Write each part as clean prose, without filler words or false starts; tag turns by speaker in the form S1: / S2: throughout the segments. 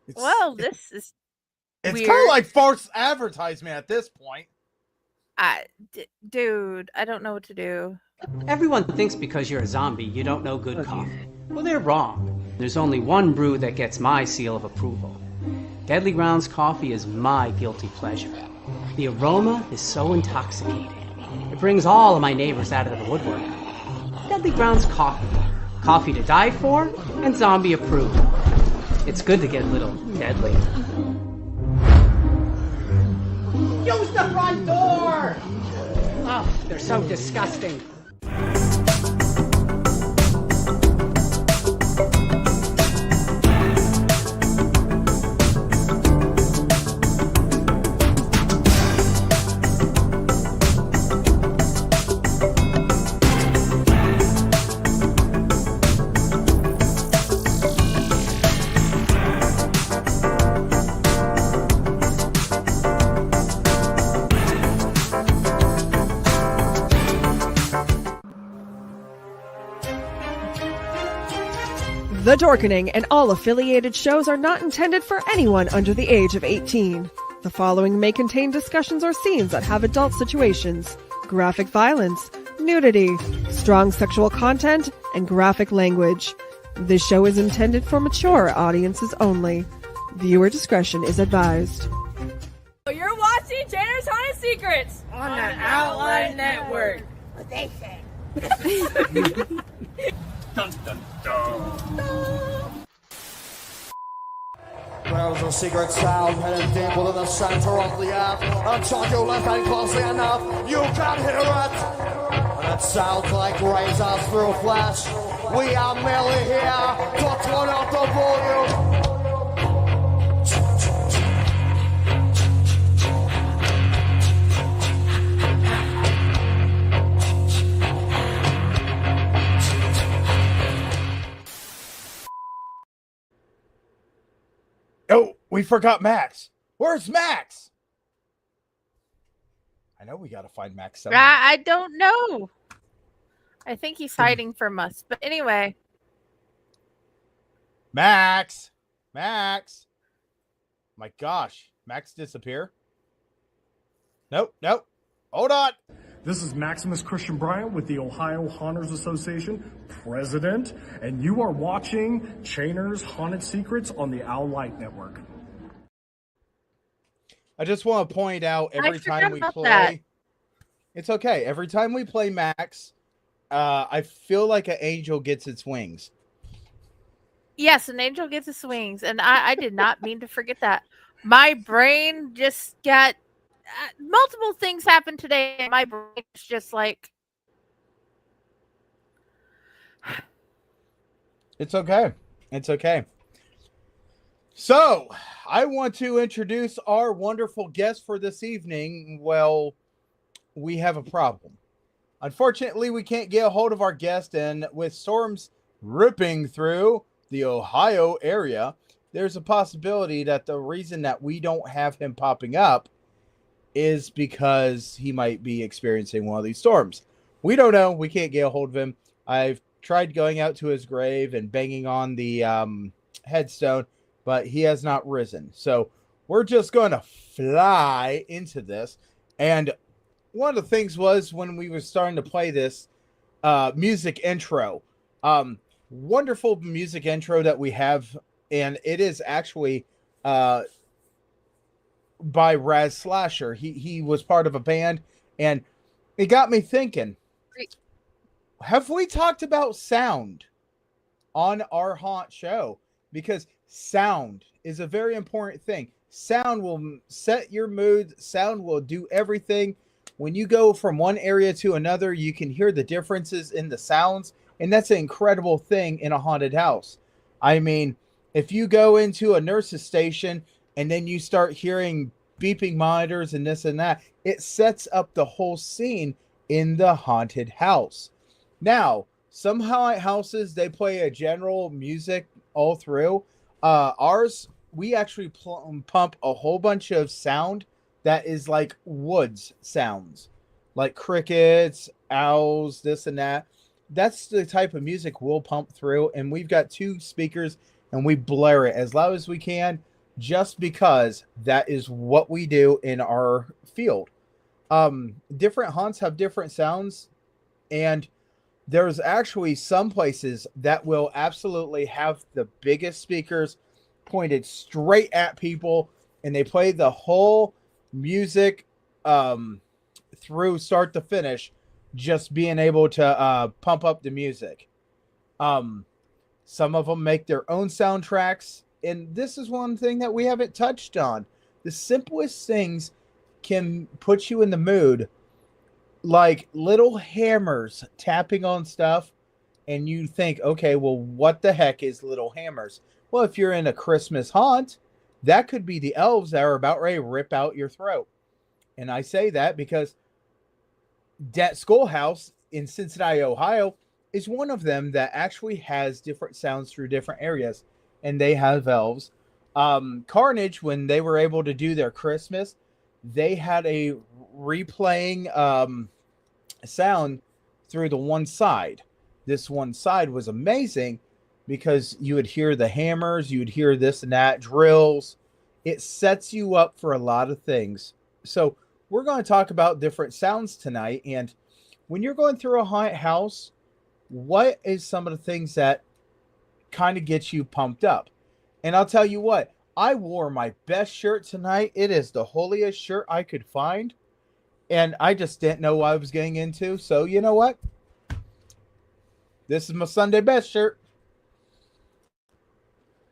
S1: It's
S2: Well, this is
S1: it's kind of
S2: weird.
S1: like false advertisement at this point.
S2: Dude, I don't know what to do.
S3: Everyone thinks because you're a zombie, you don't know good coffee. Well, they're wrong. There's only one brew that gets my seal of approval. Deadly Grounds coffee is my guilty pleasure. The aroma is so intoxicating. It brings all of my neighbors out of the woodwork. Deadly Grounds coffee. Coffee to die for and zombie approved. It's good to get a little deadly. Use the front door! Oh, they're so disgusting.
S4: The Dorkening and all affiliated shows are not intended for anyone under the age of 18. The following may contain discussions or scenes that have adult situations, graphic violence, nudity, strong sexual content, and graphic language. This show is intended for mature audiences only. Viewer discretion is advised.
S5: You're watching Janner's Haunted Secrets on the Outline Network. What they say.
S6: Dun, dun, dun.
S7: There's a secret sound hidden deep within the center of the earth. Until you listen closely enough, you can hear it. And it sounds like razors through flesh. We are merely here to turn up the volume.
S1: Oh, we forgot Max. Where's Max? I know we got to find Max somewhere.
S2: I don't know. I think he's hiding from us. But anyway.
S1: Max. Max. My gosh. Max disappear? Nope. Hold on.
S6: This is Maximus Christian Bryant with the Ohio Haunters Association, president, and you are watching Chainer's Haunted Secrets on the Owl Light Network.
S1: I just want to point out every time we play.
S2: That.
S1: It's okay. Every time we play Max, I feel like an angel gets its wings.
S2: Yes, an angel gets its wings. And I did not mean to forget that. My brain just got... multiple things happened today, and my brain is just like...
S1: It's okay. It's okay. So, I want to introduce our wonderful guest for this evening. Well, we have a problem. Unfortunately, we can't get a hold of our guest, and with storms ripping through the Ohio area, there's a possibility that the reason that we don't have him popping up is because he might be experiencing one of these storms. We don't know. We can't get a hold of him. I've tried going out to his grave and banging on the headstone, but he has not risen. So we're just going to fly into this. And one of the things was when we were starting to play this music intro, wonderful music intro that we have. And it is actually by Raz Slasher. He was part of a band, and it got me thinking, have we talked about sound on our haunt show? Because sound is a very important thing. Sound will set your mood. Sound will do everything. When you go from one area to another, you can hear the differences in the sounds, and that's an incredible thing in a haunted house. I mean, if you go into a nurse's station and then you start hearing beeping monitors and this and that, it sets up the whole scene in the haunted house. Now, some haunted houses, they play a general music all through. Ours, we actually pump a whole bunch of sound that is like woods sounds, like crickets, owls, this and that. That's the type of music we'll pump through, and we've got 2 speakers, and we blare it as loud as we can. just because that is what we do in our field. Different haunts have different sounds, and there's actually some places that will absolutely have the biggest speakers pointed straight at people, and they play the whole music through start to finish, just being able to pump up the music. Some of them make their own soundtracks, and this is one thing that we haven't touched on. The simplest things can put you in the mood, like little hammers tapping on stuff, and you think, okay, well, what the heck is little hammers? Well, if you're in a Christmas haunt, that could be the elves that are about ready to rip out your throat. And I say that because that schoolhouse in Cincinnati, Ohio, is one of them that actually has different sounds through different areas, and they have elves. Carnage, when they were able to do their Christmas, they had a replaying sound through the one side. This one side was amazing because you would hear the hammers, you would hear this and that, drills. It sets you up for a lot of things. So we're going to talk about different sounds tonight. And when you're going through a haunted house, what is some of the things that kind of get you pumped up? And I'll tell you what, I wore my best shirt tonight. It is the holiest shirt I could find. And I just didn't know what I was getting into. So you know what? This is my Sunday best shirt.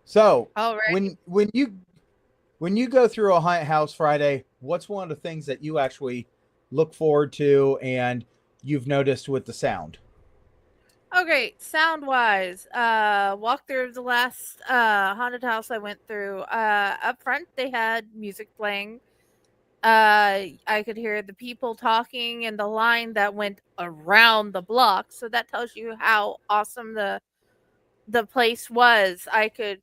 S1: So
S2: Alright.
S1: when you go through a haunted house Friday, what's one of the things that you actually look forward to and you've noticed with the sound?
S2: Okay, sound wise, walked through the last haunted house I went through. Up front, they had music playing. I could hear the people talking and the line that went around the block. So that tells you how awesome the place was. I could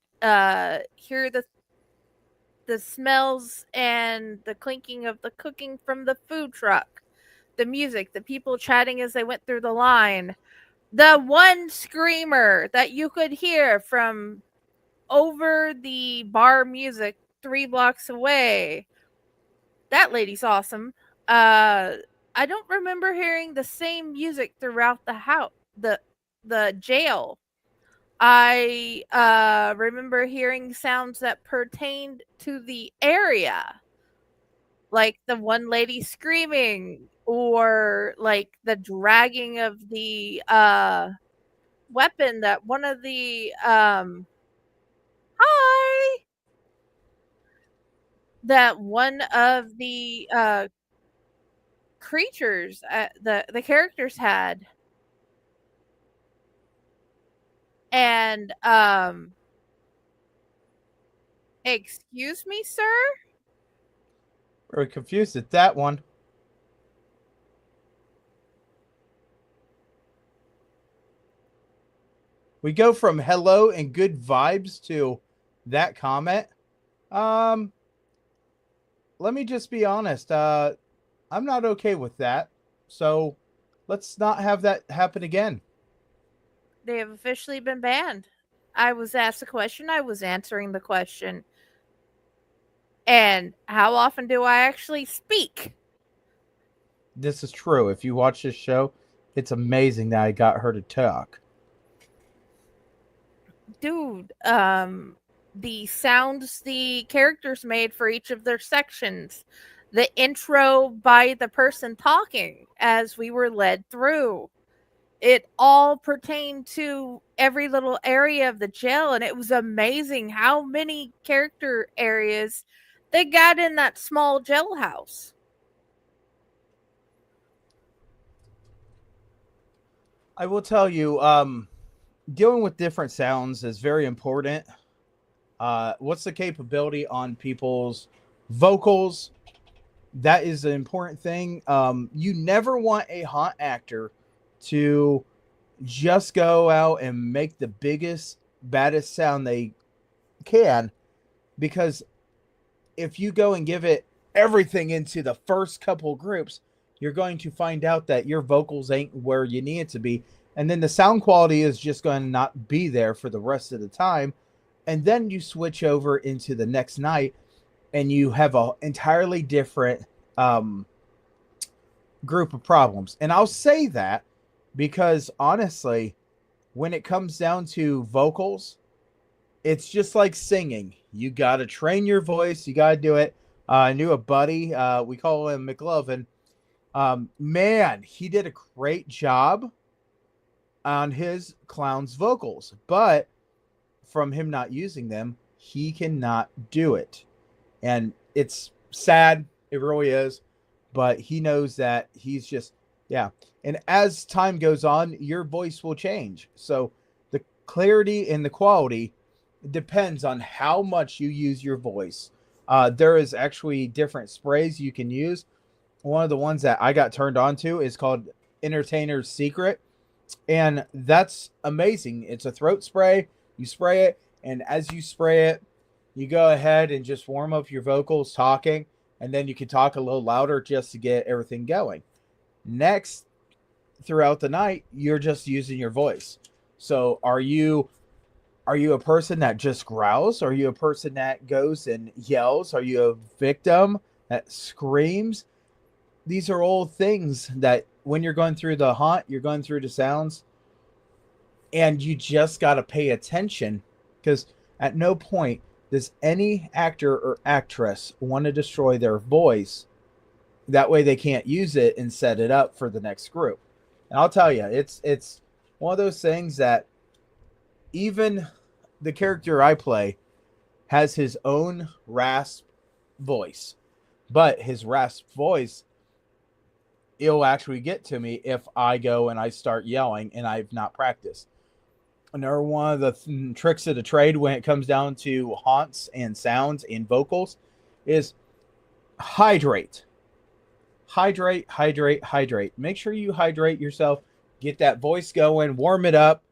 S2: hear the smells and the clinking of the cooking from the food truck, the music, the people chatting as they went through the line. The one screamer that you could hear from over the bar music 3 blocks away. That lady's awesome. I don't remember hearing the same music throughout the house, the jail. I remember hearing sounds that pertained to the area, like the one lady screaming, or like the dragging of the weapon that one of the hi that one of the creatures the characters had. And excuse me, sir?
S1: Very confused at that one. We go from hello and good vibes to that comment. Let me just be honest. I'm not okay with that. So let's not have that happen again.
S2: They have officially been banned. I was asked a question, I was answering the question. And how often do I actually speak?
S1: This is true. If you watch this show, it's amazing that I got her to talk.
S2: Dude, the sounds the characters made for each of their sections, the intro by the person talking as we were led through, it all pertained to every little area of the jail, and it was amazing how many character areas they got in that small jailhouse.
S1: I will tell you, dealing with different sounds is very important. What's the capability on people's vocals? That is an important thing. You never want a haunt actor to just go out and make the biggest, baddest sound they can, because if you go and give it everything into the first couple groups, you're going to find out that your vocals ain't where you need it to be. And then the sound quality is just going to not be there for the rest of the time. And then you switch over into the next night and you have an entirely different group of problems. And I'll say that because honestly, when it comes down to vocals, it's just like singing. You got to train your voice. You got to do it. I knew a buddy. We call him McLovin. Man, he did a great job on his clown's vocals. But from him not using them, he cannot do it. And it's sad. It really is. But he knows that he's just, yeah. And as time goes on, your voice will change. So the clarity and the quality depends on how much you use your voice. There is actually different sprays you can use. One of the ones that I got turned on to is called Entertainer's Secret. And that's amazing. It's a throat spray. You spray it. And as you spray it, you go ahead and just warm up your vocals talking. And then you can talk a little louder just to get everything going. Next, throughout the night, you're just using your voice. So are you a person that just growls? Are you a person that goes and yells? Are you a victim that screams? These are all things that when you're going through the haunt, you're going through the sounds, and you just got to pay attention, because at no point does any actor or actress want to destroy their voice. That way they can't use it and set it up for the next group. And I'll tell you, it's one of those things that even the character I play has his own rasp voice, but his rasp voice, it'll actually get to me if I go and I start yelling and I've not practiced. Another one of the tricks of the trade when it comes down to haunts and sounds and vocals is hydrate. Hydrate. Make sure you hydrate yourself. Get that voice going. Warm it up.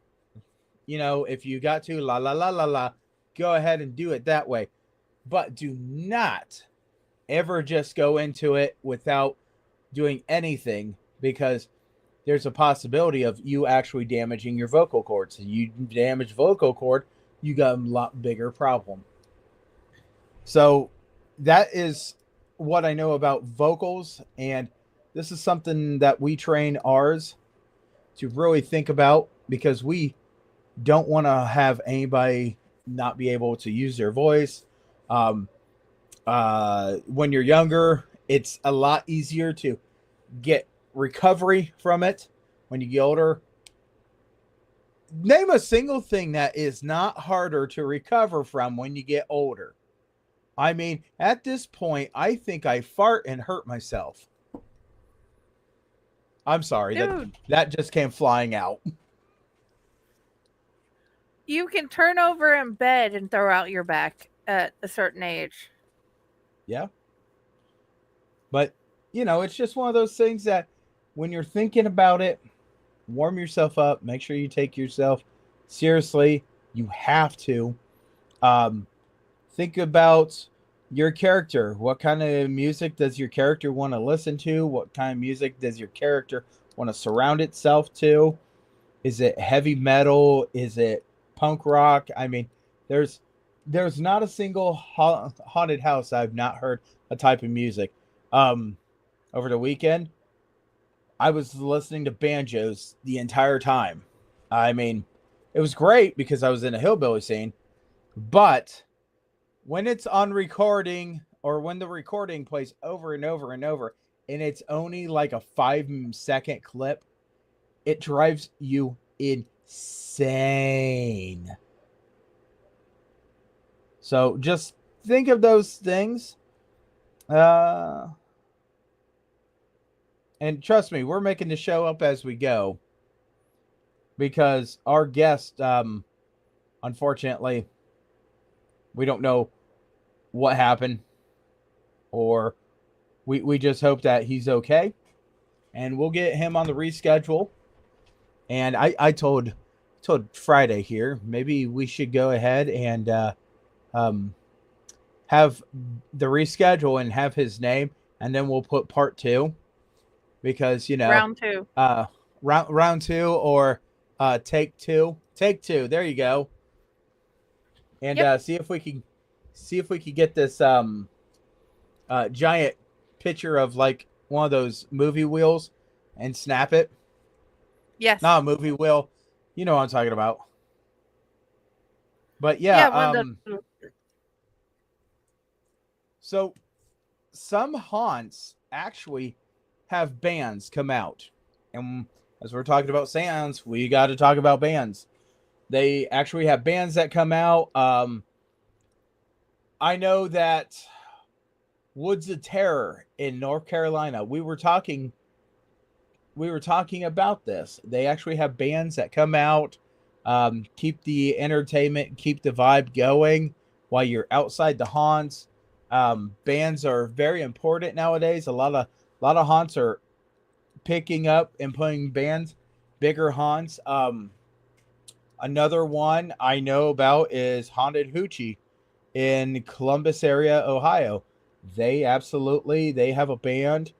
S1: You know, if you got to la la la la la, go ahead and do it that way. But do not ever just go into it without doing anything, because there's a possibility of you actually damaging your vocal cords. And you damage vocal cord, you got a lot bigger problem. So that is what I know about vocals, and this is something that we train ours to really think about, because we don't want to have anybody not be able to use their voice. When you're younger, it's a lot easier to get recovery from it. When you get older, name a single thing that is not harder to recover from when you get older. I mean, at this point, I think I fart and hurt myself. I'm sorry, that just came flying out.
S2: You can turn over in bed and throw out your back at a certain age.
S1: Yeah. But, you know, it's just one of those things that when you're thinking about it, warm yourself up. Make sure you take yourself seriously. You have to. Think about your character. What kind of music does your character want to listen to? What kind of music does your character want to surround itself to? Is it heavy metal? Is it punk rock? I mean, there's not a single haunted house I've not heard a type of music. Over the weekend, I was listening to banjos the entire time. I mean, it was great because I was in a hillbilly scene, but when it's on recording, or when the recording plays over and over and over, and it's only like a 5-second clip, it drives you insane. So just think of those things. And trust me, we're making the show up as we go, because our guest, unfortunately, we don't know what happened, or we just hope that he's okay, and we'll get him on the reschedule. And I told Friday here, maybe we should go ahead and have the reschedule and have his name, and then we'll put part 2. Because, you know,
S2: round 2,
S1: round 2, or take 2. There you go. and see if we can get this giant picture of like one of those movie wheels and snap it.
S2: Yes.
S1: Not a movie wheel. You know what I'm talking about. But yeah, so some haunts actually have bands come out. And as we're talking about sounds, we got to talk about bands. They actually have bands that come out. I know that Woods of Terror in North Carolina, we were talking about this. They actually have bands that come out, keep the entertainment, keep the vibe going while you're outside the haunts. Bands are very important nowadays. A lot of haunts are picking up and putting bands, bigger haunts. Another one I know about is Haunted Hoochie in Columbus area, Ohio. They have a band.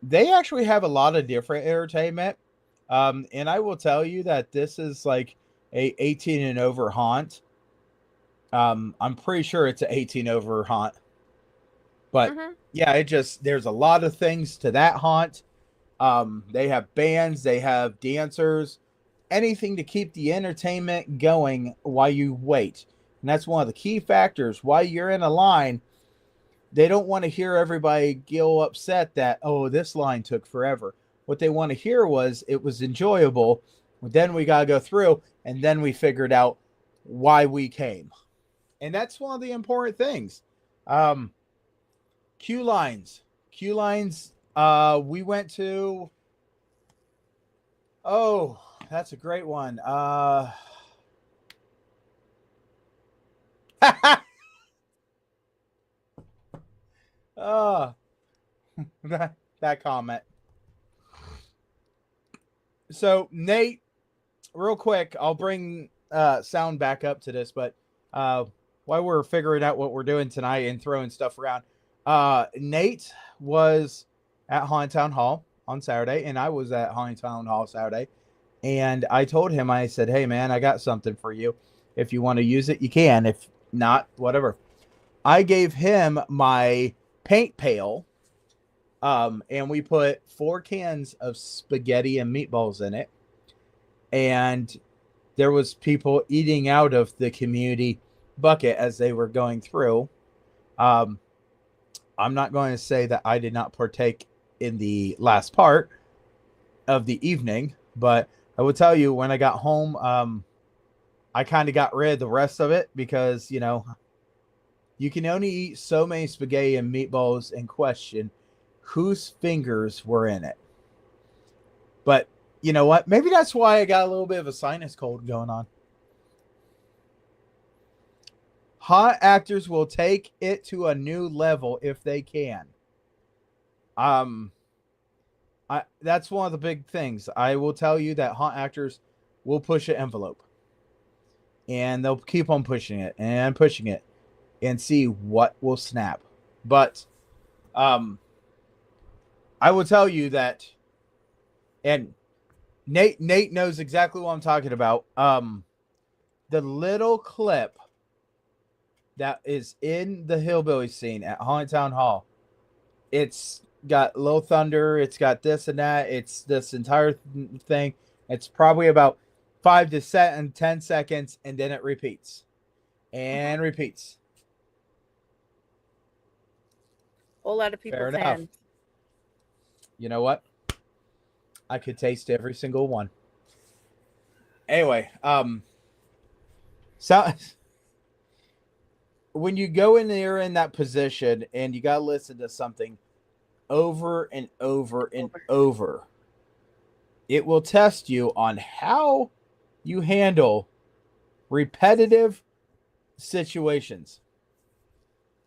S1: They actually have a lot of different entertainment. And I will tell you that this is like a 18 and over haunt. I'm pretty sure it's an 18 over haunt. But yeah, there's a lot of things to that haunt. They have bands, they have dancers, anything to keep the entertainment going while you wait. And that's one of the key factors. While you're in a line, they don't want to hear everybody get upset that, oh, this line took forever. What they want to hear was it was enjoyable. Then we got to go through, and then we figured out why we came. And that's one of the important things. Queue lines. We went to... Oh, that's a great one. That comment. So Nate, real quick, I'll bring sound back up to this, but while we're figuring out what we're doing tonight and throwing stuff around, Nate was at Haunted Town Hall on Saturday, and I was at Haunted Town Hall Saturday, and I told him, I said, hey man, I got something for you. If you want to use it, you can. If not, whatever. I gave him my paint pail, and we put 4 cans of spaghetti and meatballs in it, and there was people eating out of the community bucket as they were going through. I'm not going to say that I did not partake in the last part of the evening, but I will tell you, when I got home, I kind of got rid of the rest of it because, you know, you can only eat so many spaghetti and meatballs and question whose fingers were in it. But you know what? Maybe that's why I got a little bit of a sinus cold going on. Haunt actors will take it to a new level if they can. That's one of the big things. I will tell you that haunt actors will push an envelope. And they'll keep on pushing it and see what will snap. But I will tell you that, and Nate knows exactly what I'm talking about. The little clip that is in the hillbilly scene at Haunted Town Hall, it's got Low Thunder, it's got this and that, it's this entire thing. It's probably about 5 to 10 seconds, and then it repeats and repeats.
S2: Whole lot of people's hands.
S1: You know what? I could taste every single one. Anyway, so when you go in there in that position and you gotta listen to something over and over and over, it will test you on how you handle repetitive situations.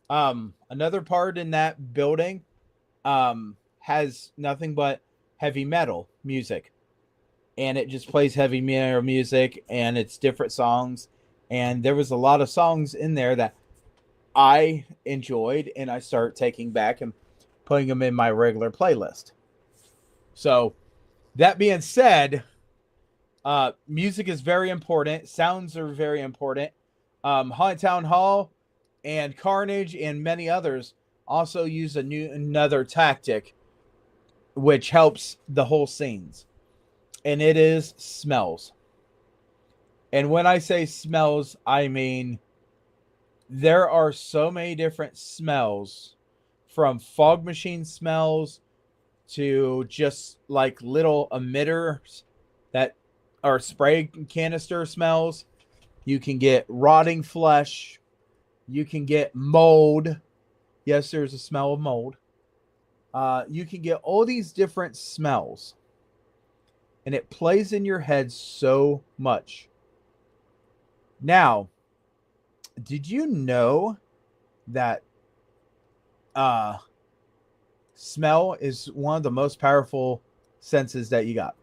S1: Another part in that building has nothing but heavy metal music, and it just plays heavy metal music, and it's different songs, and there was a lot of songs in there that I enjoyed, and I started taking back and putting them in my regular playlist. So that being said, music is very important. Sounds are very important. Haunted Town Hall and Carnage and many others also use another tactic which helps the whole scenes, and it is smells. And when I say smells, I mean there are so many different smells, from fog machine smells to just like little emitters that are spray canister smells. You can get rotting flesh. You can get mold. Yes, there's a smell of mold. You can get all these different smells, and it plays in your head so much. Now, did you know that smell is one of the most powerful senses that you got?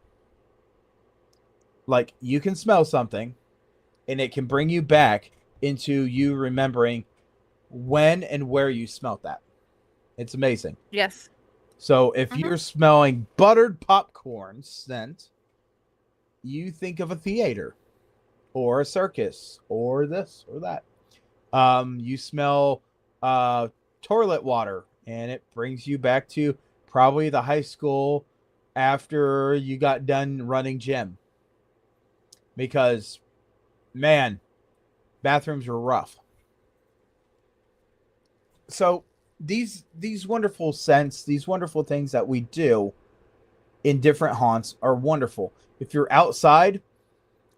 S1: Like, you can smell something, and it can bring you back into you remembering when and where you smelt that. It's amazing.
S2: Yes.
S1: So if you're smelling buttered popcorn scent, you think of a theater or a circus or this or that. You smell toilet water, and it brings you back to probably the high school after you got done running gym. Because, man, bathrooms were rough. So these wonderful scents, these wonderful things that we do in different haunts are wonderful. If you're outside,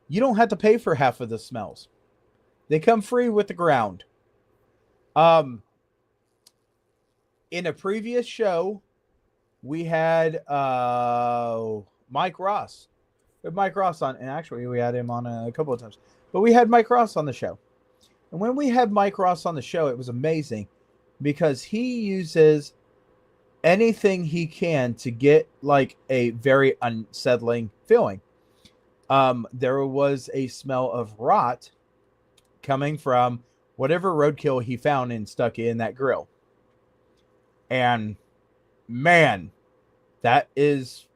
S1: you don't have to pay for half of the smells. They come free with the ground. In a previous show, we had Mike Ross. We had Mike Ross on, and actually we had him on a couple of times. But we had Mike Ross on the show. And when we had Mike Ross on the show, it was amazing because he uses anything he can to get like a very unsettling feeling. There was a smell of rot coming from whatever roadkill he found and stuck in that grill. And man, that is,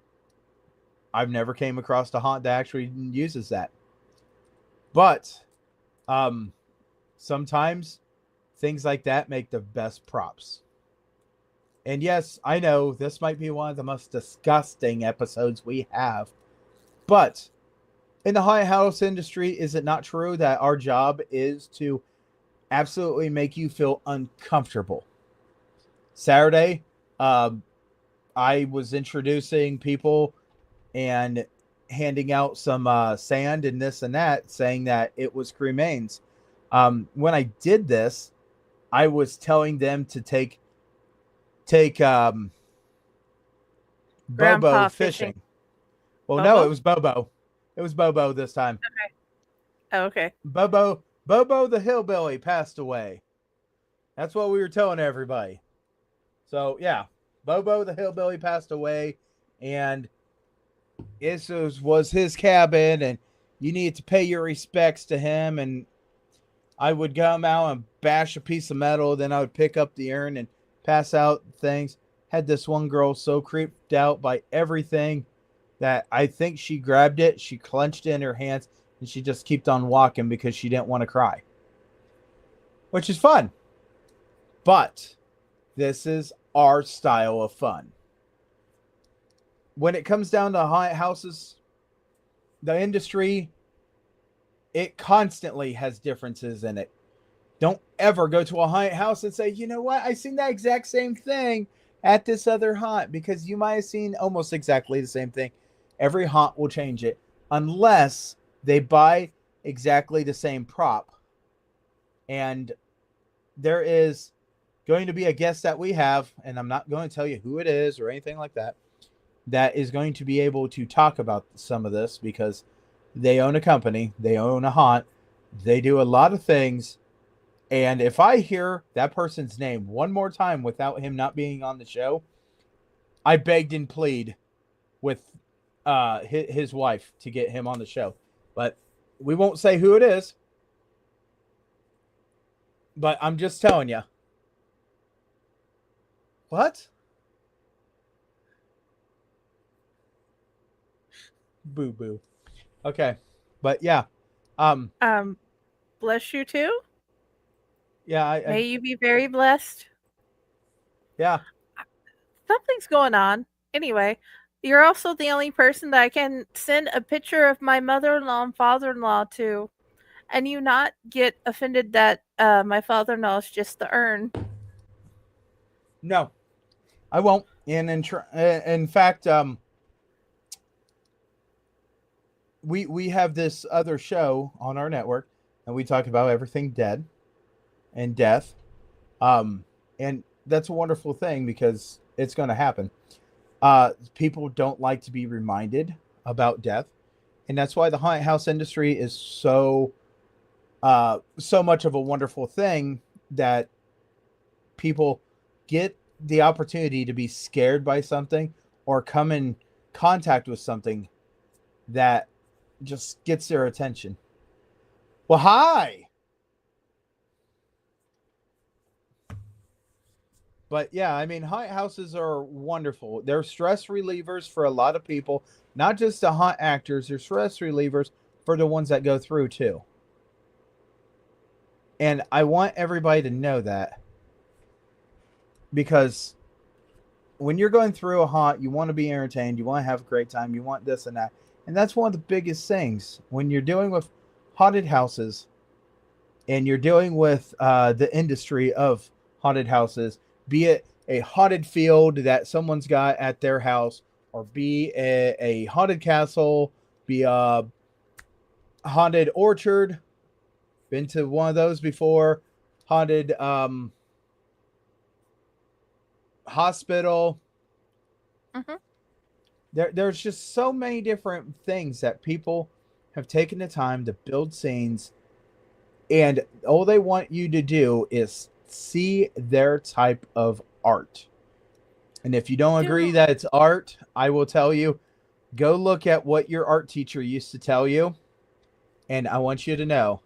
S1: I've never came across a haunt that actually uses that. But sometimes things like that make the best props. And yes, I know this might be one of the most disgusting episodes we have. But in the haunted house industry, is it not true that our job is to absolutely make you feel uncomfortable? Saturday, I was introducing people and handing out some sand and this and that, saying that it was cremains. When I did this, I was telling them to take Bobo fishing. Well,
S2: Bobo?
S1: no, it was Bobo. It was Bobo this time.
S2: Okay. Oh, okay.
S1: Bobo the hillbilly passed away. That's what we were telling everybody. So yeah, Bobo the hillbilly passed away, and this was his cabin, and you needed to pay your respects to him. And I would come out and bash a piece of metal, then I would pick up the urn and pass out things. Had this one girl so creeped out by everything that I think she grabbed it, she clenched it in her hands, and she just kept on walking because she didn't want to cry. Which is fun. But this is our style of fun. When it comes down to haunted houses, the industry, it constantly has differences in it. Don't ever go to a haunted house and say, you know what, I seen that exact same thing at this other haunt, because you might have seen almost exactly the same thing. Every haunt will change it unless they buy exactly the same prop. And there is going to be a guest that we have, and I'm not going to tell you who it is or anything like that, that is going to be able to talk about some of this, because they own a company, they own a haunt, they do a lot of things. And if I hear that person's name one more time without him not being on the show, I begged and plead with his wife to get him on the show. But we won't say who it is. But I'm just telling you. What? Boo boo. Okay. But yeah.
S2: bless you too.
S1: Yeah,
S2: May you be very blessed.
S1: yeah.
S2: Something's going on. Anyway, you're also the only person that I can send a picture of my mother-in-law and father-in-law to, and you not get offended that my father-in-law is just the urn.
S1: No, I won't. And in fact, we have this other show on our network, and we talk about everything dead and death. And that's a wonderful thing because it's going to happen. People don't like to be reminded about death, and that's why the haunted house industry is so much of a wonderful thing, that people get the opportunity to be scared by something or come in contact with something that just gets their attention. Well, hi. But yeah, I mean, haunted houses are wonderful. They're stress relievers for a lot of people, not just the haunt actors. They're stress relievers for the ones that go through too. And I want everybody to know that, because when you're going through a haunt, you want to be entertained, you want to have a great time, you want this and that. And that's one of the biggest things when you're dealing with haunted houses and you're dealing with the industry of haunted houses, be it a haunted field that someone's got at their house, or be a haunted castle, be a haunted orchard. Been to one of those before. Haunted hospital.
S2: Mm-hmm.
S1: There's just so many different things that people have taken the time to build scenes, and all they want you to do is see their type of art. And if you don't agree that it's art, I will tell you, go look at what your art teacher used to tell you, and I want you to know.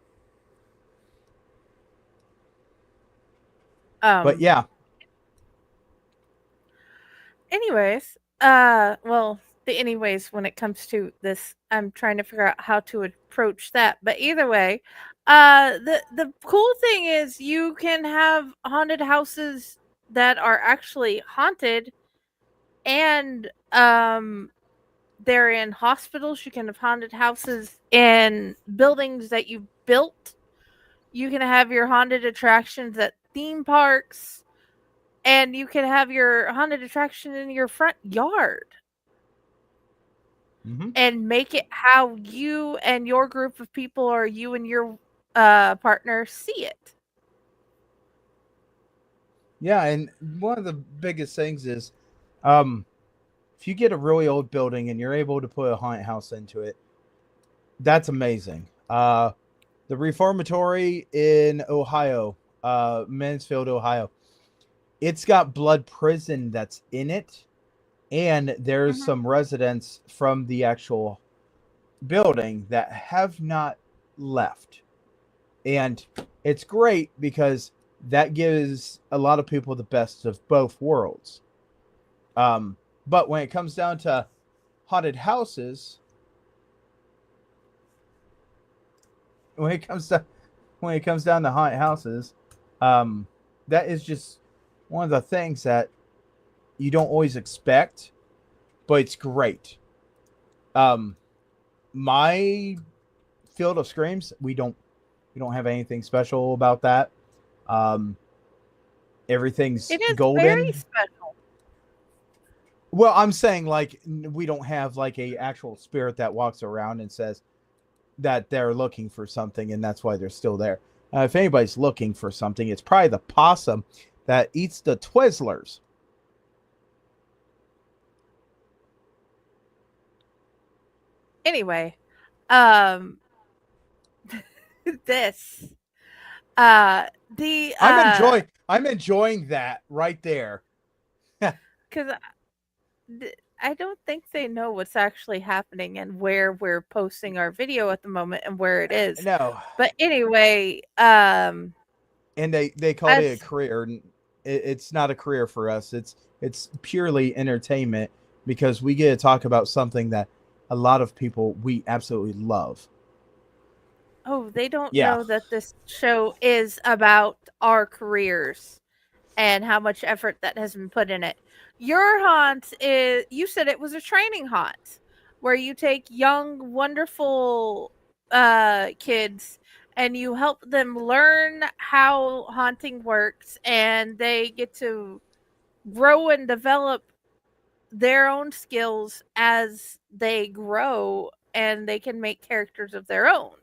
S1: But yeah.
S2: Anyways, when it comes to this, I'm trying to figure out how to approach that. But either way, the cool thing is you can have haunted houses that are actually haunted, and they're in hospitals. You can have haunted houses in buildings that you built. You can have your haunted attractions at theme parks. And you can have your haunted attraction in your front yard.
S1: Mm-hmm.
S2: And make it how you and your group of people, or you and your partner, see it.
S1: Yeah, and one of the biggest things is if you get a really old building and you're able to put a haunted house into it, that's amazing. The Reformatory in Ohio, Mansfield, Ohio, it's got Blood Prison that's in it, and there's some residents from the actual building that have not left. And it's great because that gives a lot of people the best of both worlds. But when it comes down to haunted houses, when it comes down to haunted houses, that is just one of the things that you don't always expect, but it's great. My Field of Screams, we don't have anything special about that. Everything's
S2: It is
S1: golden.
S2: very special.
S1: Well, I'm saying, like, we don't have like a actual spirit that walks around and says that they're looking for something and that's why they're still there. If anybody's looking for something, it's probably the possum that eats the Twizzlers.
S2: Anyway, this
S1: I'm enjoying that right there.
S2: because I don't think they know what's actually happening and where we're posting our video at the moment and where it is.
S1: No,
S2: but anyway,
S1: and they call it a career. It's not a career for us. It's purely entertainment because we get to talk about something that a lot of people we absolutely love.
S2: Oh, they don't
S1: Yeah.
S2: know that this show is about our careers and how much effort that has been put in it. Your haunt is, you said it was a training haunt where you take young, wonderful kids and you help them learn how haunting works, and they get to grow and develop their own skills as they grow, and they can make characters of their own.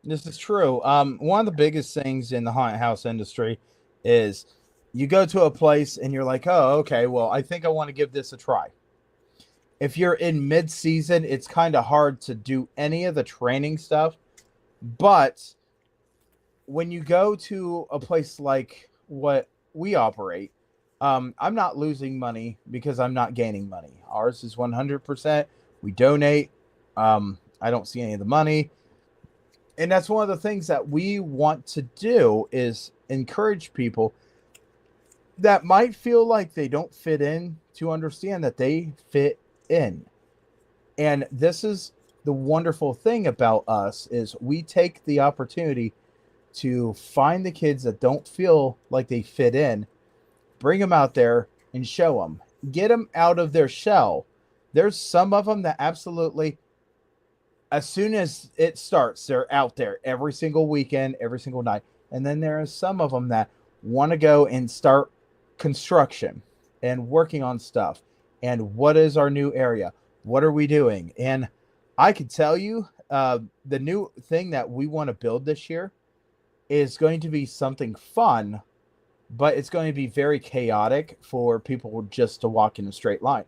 S1: This is true. One of the biggest things in the haunted house industry is you go to a place and you're like, oh, okay, well, I think I want to give this a try. If you're in mid-season, it's kind of hard to do any of the training stuff. But when you go to a place like what we operate, I'm not losing money because I'm not gaining money. Ours is 100%. We donate. I don't see any of the money. And that's one of the things that we want to do is encourage people that might feel like they don't fit in to understand that they fit in. And this is the wonderful thing about us is we take the opportunity to find the kids that don't feel like they fit in, bring them out there and show them, get them out of their shell. There's some of them that absolutely, as soon as it starts, they're out there every single weekend, every single night. And then there are some of them that want to go and start construction and working on stuff. And what is our new area? What are we doing? And I can tell you, the new thing that we want to build this year is going to be something fun, but it's going to be very chaotic for people just to walk in a straight line.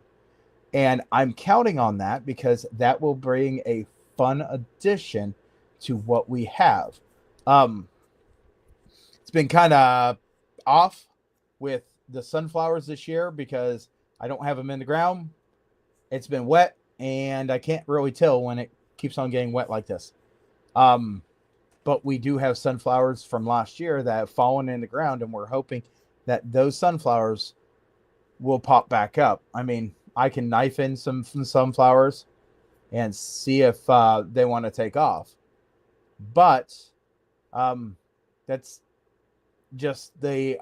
S1: And I'm counting on that because that will bring a fun addition to what we have. It's been kind of off with the sunflowers this year because I don't have them in the ground. It's been wet and I can't really tell when it keeps on getting wet like this. But we do have sunflowers from last year that have fallen in the ground, and we're hoping that those sunflowers will pop back up. I mean, I can knife in some sunflowers and see if they want to take off. But that's just the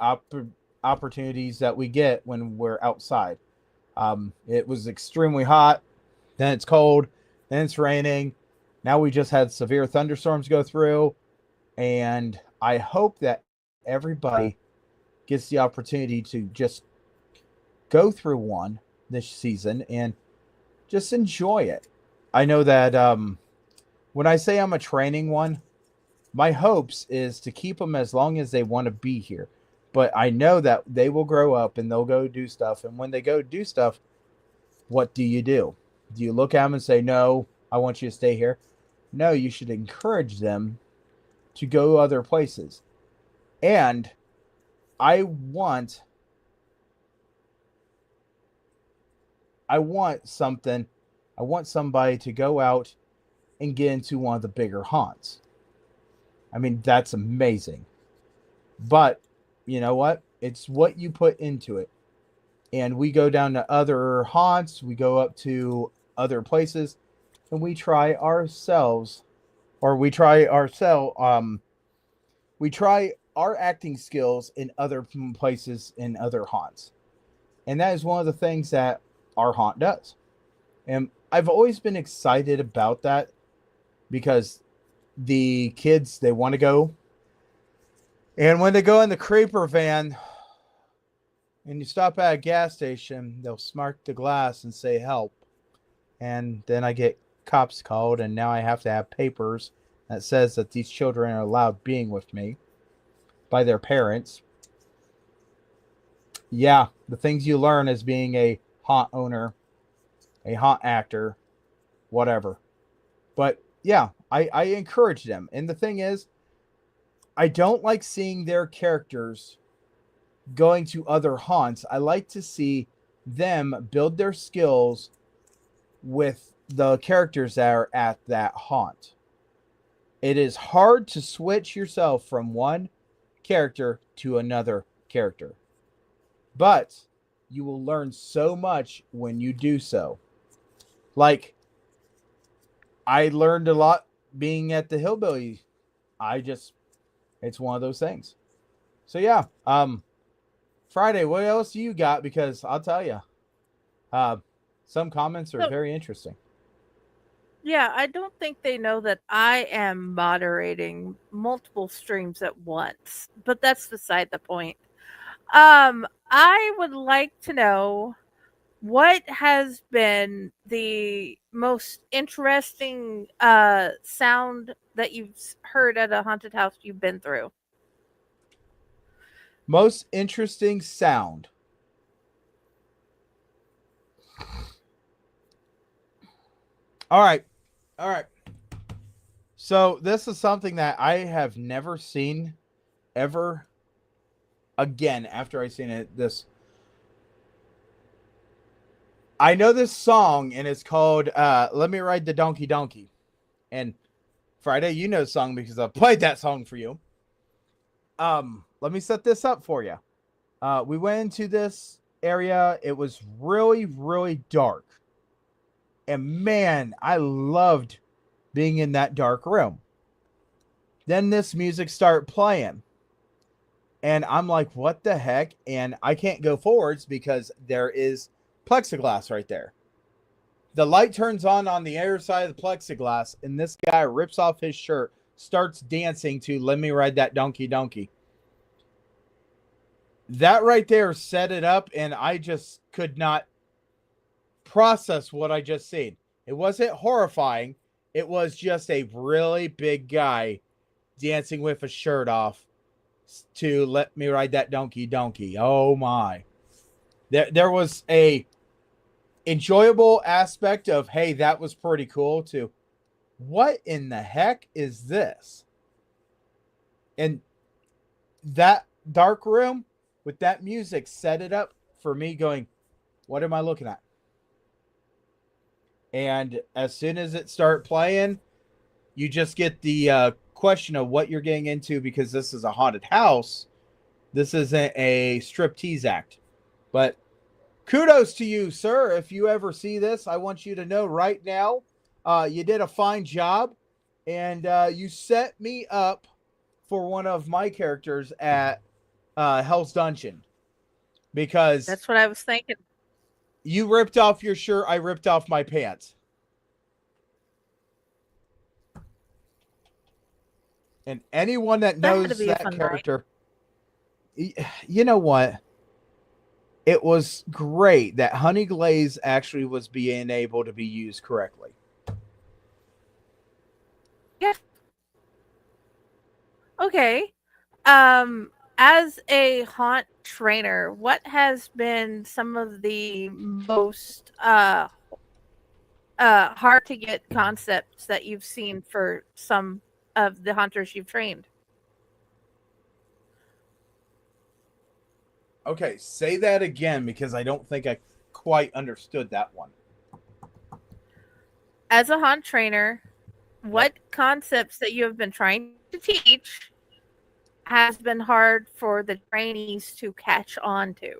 S1: opportunities that we get when we're outside. It was extremely hot, then it's cold, then it's raining. Now we just had severe thunderstorms go through, and I hope that everybody gets the opportunity to just go through one this season and just enjoy it. I know that when I say I'm a training one, my hopes is to keep them as long as they want to be here. But I know that they will grow up and they'll go do stuff. And when they go do stuff, what do? Do you look at them and say, no, I want you to stay here? No, you should encourage them to go other places. And I want somebody to go out and get into one of the bigger haunts. I mean, that's amazing. But you know what? It's what you put into it. And we go down to other haunts, we go up to other places, and we try our acting skills in other places, in other haunts. And that is one of the things that our haunt does. And I've always been excited about that because the kids, they want to go. And when they go in the creeper van and you stop at a gas station, they'll smack the glass and say help. And then I get cops called, and now I have to have papers that says that these children are allowed being with me by their parents. Yeah, the things you learn as being a haunt owner, a haunt actor, whatever. But yeah, I encourage them. And the thing is, I don't like seeing their characters going to other haunts. I like to see them build their skills with the characters that are at that haunt. It is hard to switch yourself from one character to another character, but you will learn so much when you do so. Like, I learned a lot being at the Hillbilly, it's one of those things. So yeah, Friday, what else you got? Because I'll tell you, some comments are very interesting.
S2: Yeah, I don't think they know that I am moderating multiple streams at once, but that's beside the point. I would like to know what has been the most interesting sound that you've heard at a haunted house you've been through.
S1: Most interesting sound. All right. So this is something that I have never seen ever again after I seen it. I know this song, and it's called Let Me Ride the Donkey Donkey. And Friday, you know the song because I played that song for you. Let me set this up for you. We went into this area. It was really, really dark. And man, I loved being in that dark room. Then this music started playing. And I'm like, what the heck? And I can't go forwards because there is plexiglass right there. The light turns on the other side of the plexiglass, and this guy rips off his shirt, starts dancing to Let Me Ride That Donkey Donkey. That right there set it up, and I just could not process what I just seen. It wasn't horrifying. It was just a really big guy dancing with a shirt off to Let Me Ride That Donkey Donkey. Oh my. There was a enjoyable aspect of, hey, that was pretty cool, to what in the heck is this? And that dark room with that music set it up for me going, what am I looking at? And as soon as it started playing, you just get the question of what you're getting into, because this is a haunted house. This isn't a striptease act. But kudos to you, sir. If you ever see this, I want you to know right now, you did a fine job, and you set me up for one of my characters at Hell's Dungeon, because
S2: That's what I was thinking.
S1: you ripped off your shirt, I ripped off my pants. And anyone that knows that character, you know what? It was great that Honey Glaze actually was being able to be used correctly.
S2: Yeah. Okay. As a haunt trainer, what has been some of the most hard to get concepts that you've seen for some of the hunters you've trained?
S1: Okay, say that again, because I don't think I quite understood that one.
S2: As a haunt trainer, what concepts that you have been trying to teach has been hard for the trainees to catch on to?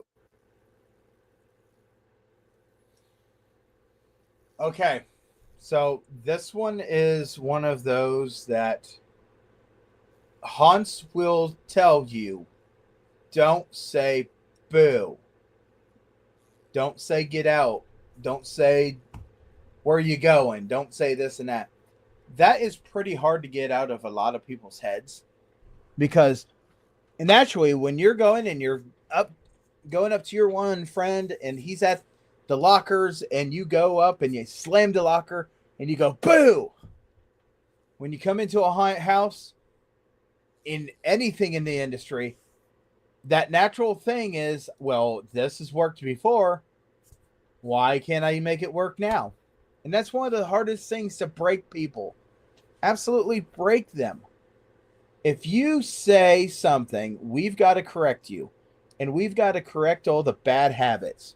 S1: Okay, so this one is one of those that haunts will tell you, don't say boo. Don't say get out. Don't say where are you going. Don't say this and that. That is pretty hard to get out of a lot of people's heads, because naturally when you're going and you're going up to your one friend and he's at the lockers, and you go up and you slam the locker and you go boo. When you come into a haunted house, in anything in the industry, that natural thing is, well, this has worked before. Why can't I make it work now? And that's one of the hardest things to break people. Absolutely break them. If you say something, we've got to correct you. And we've got to correct all the bad habits.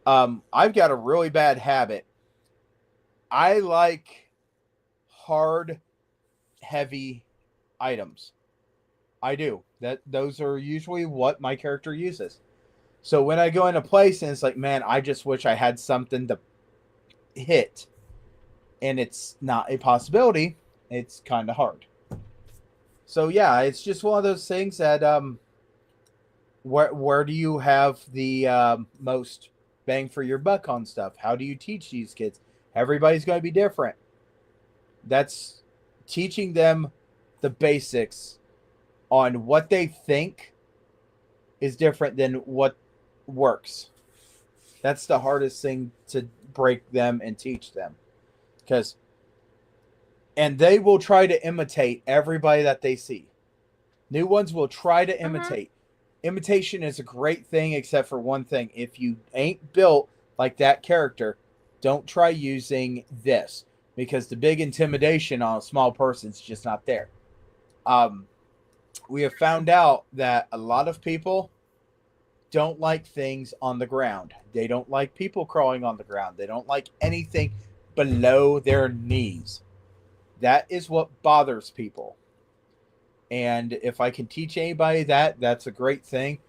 S1: I've got a really bad habit. I like hard, heavy items. I do. Those are usually what my character uses. So when I go in a place and it's like, man, I just wish I had something to hit. and it's not a possibility, it's kind of hard. So yeah, it's just one of those things that where do you have the most bang for your buck on stuff? How do you teach these kids? Everybody's going to be different. That's teaching them the basics on what they think is different than what works. That's the hardest thing to break them and teach them. And they will try to imitate everybody that they see. New ones will try to imitate. Imitation is a great thing, except for one thing. If you ain't built like that character, don't try using this, because the big intimidation on a small person is just not there. We have found out that a lot of people don't like things on the ground. They don't like people crawling on the ground. They don't like anything below their knees. That is what bothers people. And if I can teach anybody that, that's a great thing.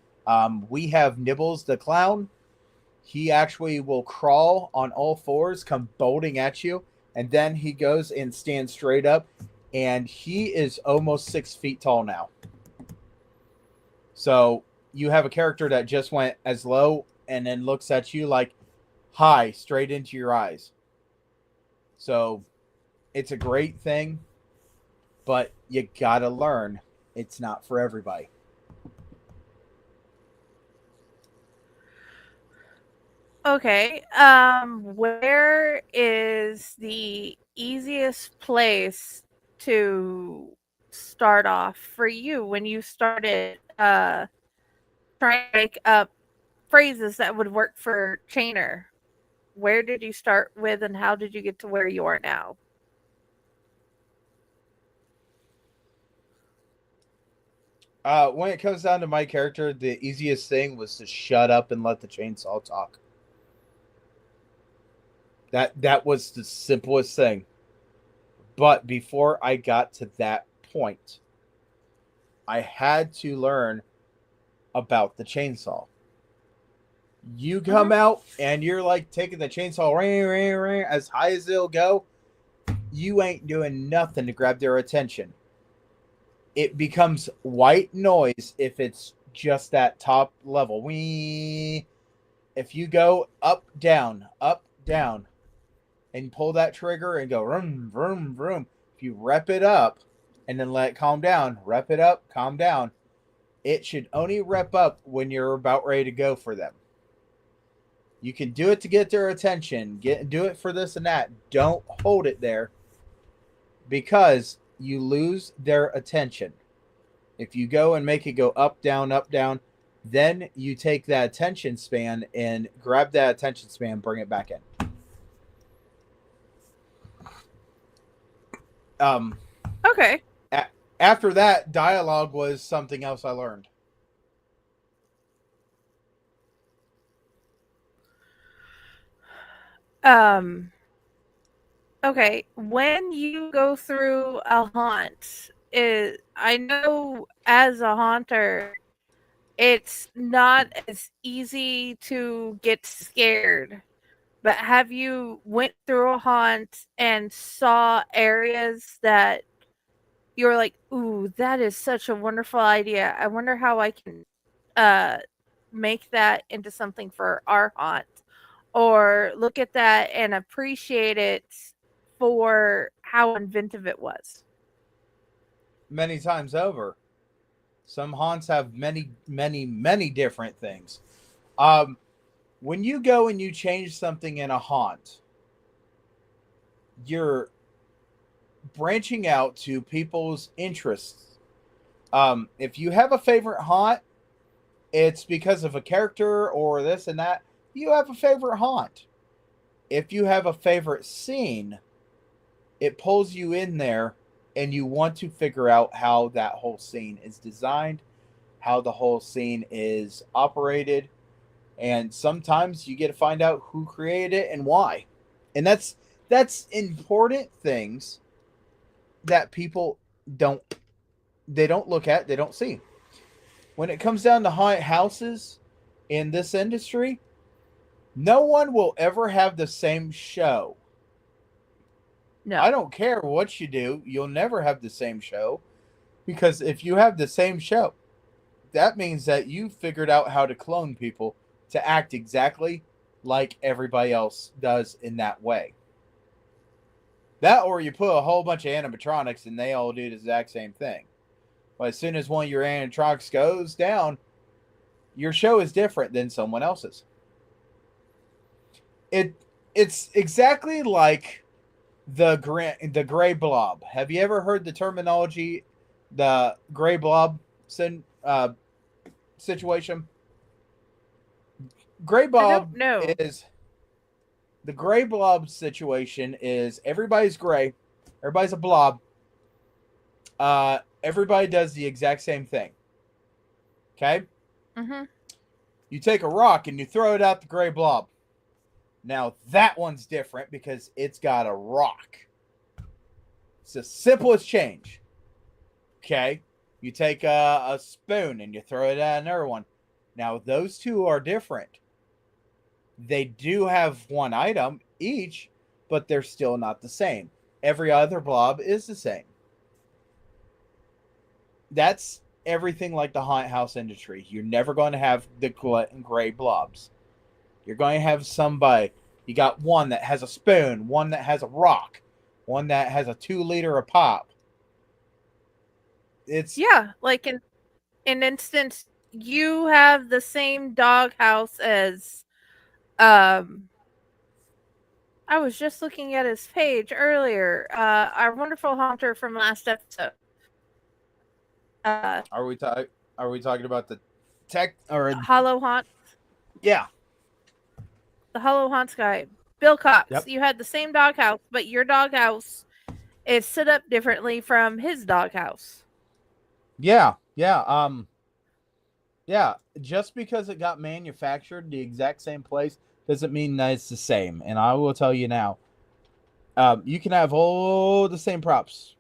S1: We have Nibbles the clown. He actually will crawl on all fours, come bolting at you, and then he goes and stands straight up, and he is almost 6 feet tall now. So you have a character that just went as low and then looks at you like high, straight into your eyes. So it's a great thing, but you gotta learn it's not for everybody.
S2: Okay. Where is the easiest place to start off for you when you started trying to make up phrases that would work for Chainer? Where did you start with, and how did you get to where you are now?
S1: When it comes down to my character, the easiest thing was to shut up and let the chainsaw talk. That was the simplest thing. But before I got to that point, I had to learn about the chainsaw. You come out and you're like taking the chainsaw ring, ring, ring, as high as it'll go. You ain't doing nothing to grab their attention. It becomes white noise if it's just that top level. If you go up, down, and pull that trigger and go vroom, vroom, vroom. If you rep it up and then let it calm down, rep it up, calm down. It should only rep up when you're about ready to go for them. You can do it to get their attention. Do it for this and that. Don't hold it there, because you lose their attention. If you go and make it go up, down, then you take that attention span and grab that attention span, bring it back in.
S2: Okay.
S1: After that, dialogue was something else I learned.
S2: Okay. When you go through a haunt, I know as a haunter, it's not as easy to get scared. But have you went through a haunt and saw areas that you're like, ooh, that is such a wonderful idea. I wonder how I can make that into something for our haunt. Or look at that and appreciate it for how inventive it was.
S1: Many times over. Some haunts have many, many, many different things. When you go and you change something in a haunt, you're branching out to people's interests. If you have a favorite haunt, it's because of a character or this and that. You have a favorite haunt. If you have a favorite scene, it pulls you in there and you want to figure out how that whole scene is designed, how the whole scene is operated. And sometimes you get to find out who created it and why. And that's important things that people don't look at, they don't see. When it comes down to haunted houses in this industry, no one will ever have the same show
S2: No.
S1: I don't care what you do, you'll never have the same show. Because if you have the same show, that means that you figured out how to clone people to act exactly like everybody else does in that way. That, or you put a whole bunch of animatronics and they all do the exact same thing. But as soon as one of your animatronics goes down, your show is different than someone else's. It's exactly like the gray blob. Have you ever heard the terminology, the gray blob situation? Gray blob is the gray blob situation is everybody's gray, everybody's a blob. Everybody does the exact same thing. Okay?
S2: Mm-hmm.
S1: You take a rock and you throw it out the gray blob. Now that one's different because it's got a rock. It's the simplest change. Okay? You take a spoon and you throw it at another one. Now those two are different. They do have one item each, but they're still not the same. Every other blob is the same. That's everything like the haunted house industry. You're never going to have the gray blobs. You're going to have somebody. You got one that has a spoon, one that has a rock, one that has a 2 liter of pop. It's
S2: like in instance, you have the same doghouse as I was just looking at his page earlier. Our wonderful haunter from last episode.
S1: Are we talking about the tech or
S2: Hollow Haunt?
S1: Yeah.
S2: The Hollow Haunts guy. Bill Cox.
S1: Yep.
S2: You had the same doghouse, but your doghouse is set up differently from his doghouse.
S1: Yeah. Just because it got manufactured the exact same place doesn't mean that it's the same. And I will tell you now, you can have all the same props,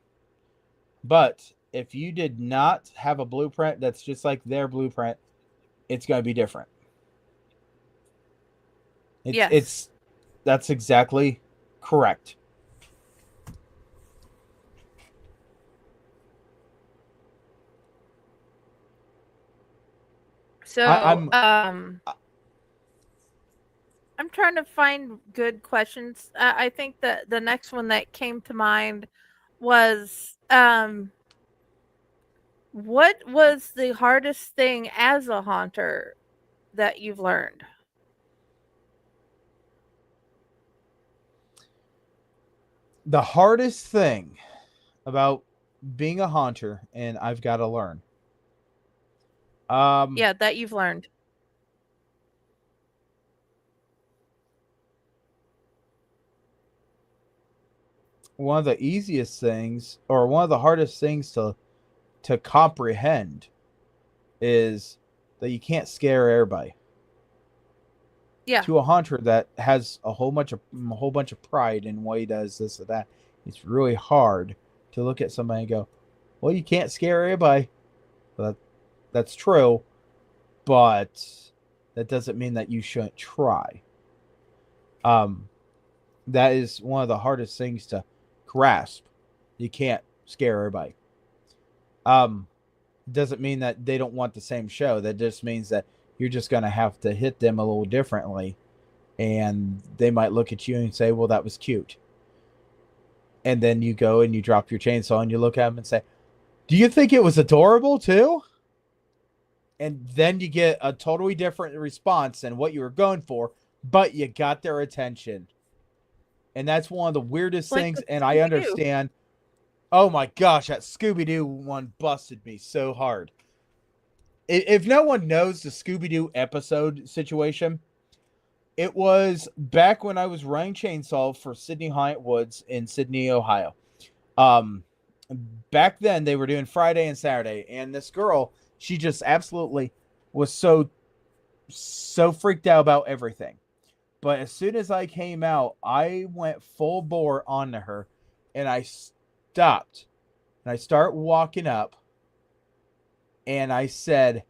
S1: but if you did not have a blueprint that's just like their blueprint, it's going to be different. That's exactly correct.
S2: So I'm trying to find good questions. I think that the next one that came to mind was what was the hardest thing as a haunter that you've learned?
S1: The hardest thing about being a haunter, and I've got to learn.
S2: That you've learned.
S1: One of the easiest things, or one of the hardest things to comprehend, is that you can't scare everybody.
S2: Yeah.
S1: To a haunter that has a whole bunch of pride in what he does, this or that, it's really hard to look at somebody and go, "Well, you can't scare everybody." That's true, but that doesn't mean that you shouldn't try. That is one of the hardest things to grasp. You can't scare everybody. Doesn't mean that they don't want the same show. That just means that you're just going to have to hit them a little differently, and they might look at you and say, "Well, that was cute." And then you go and you drop your chainsaw and you look at them and say, "Do you think it was adorable too?" And then you get a totally different response than what you were going for, but you got their attention. And that's one of the weirdest things, and I understand. Oh my gosh, that Scooby-Doo one busted me so hard. If no one knows the Scooby-Doo episode situation, it was back when I was running chainsaw for Sydney Haunted Woods in Sydney, Ohio. Back then, they were doing Friday and Saturday, and this girl, she just absolutely was so freaked out about everything. But as soon as I came out, I went full bore onto her, and I stopped, and I start walking up, and I said,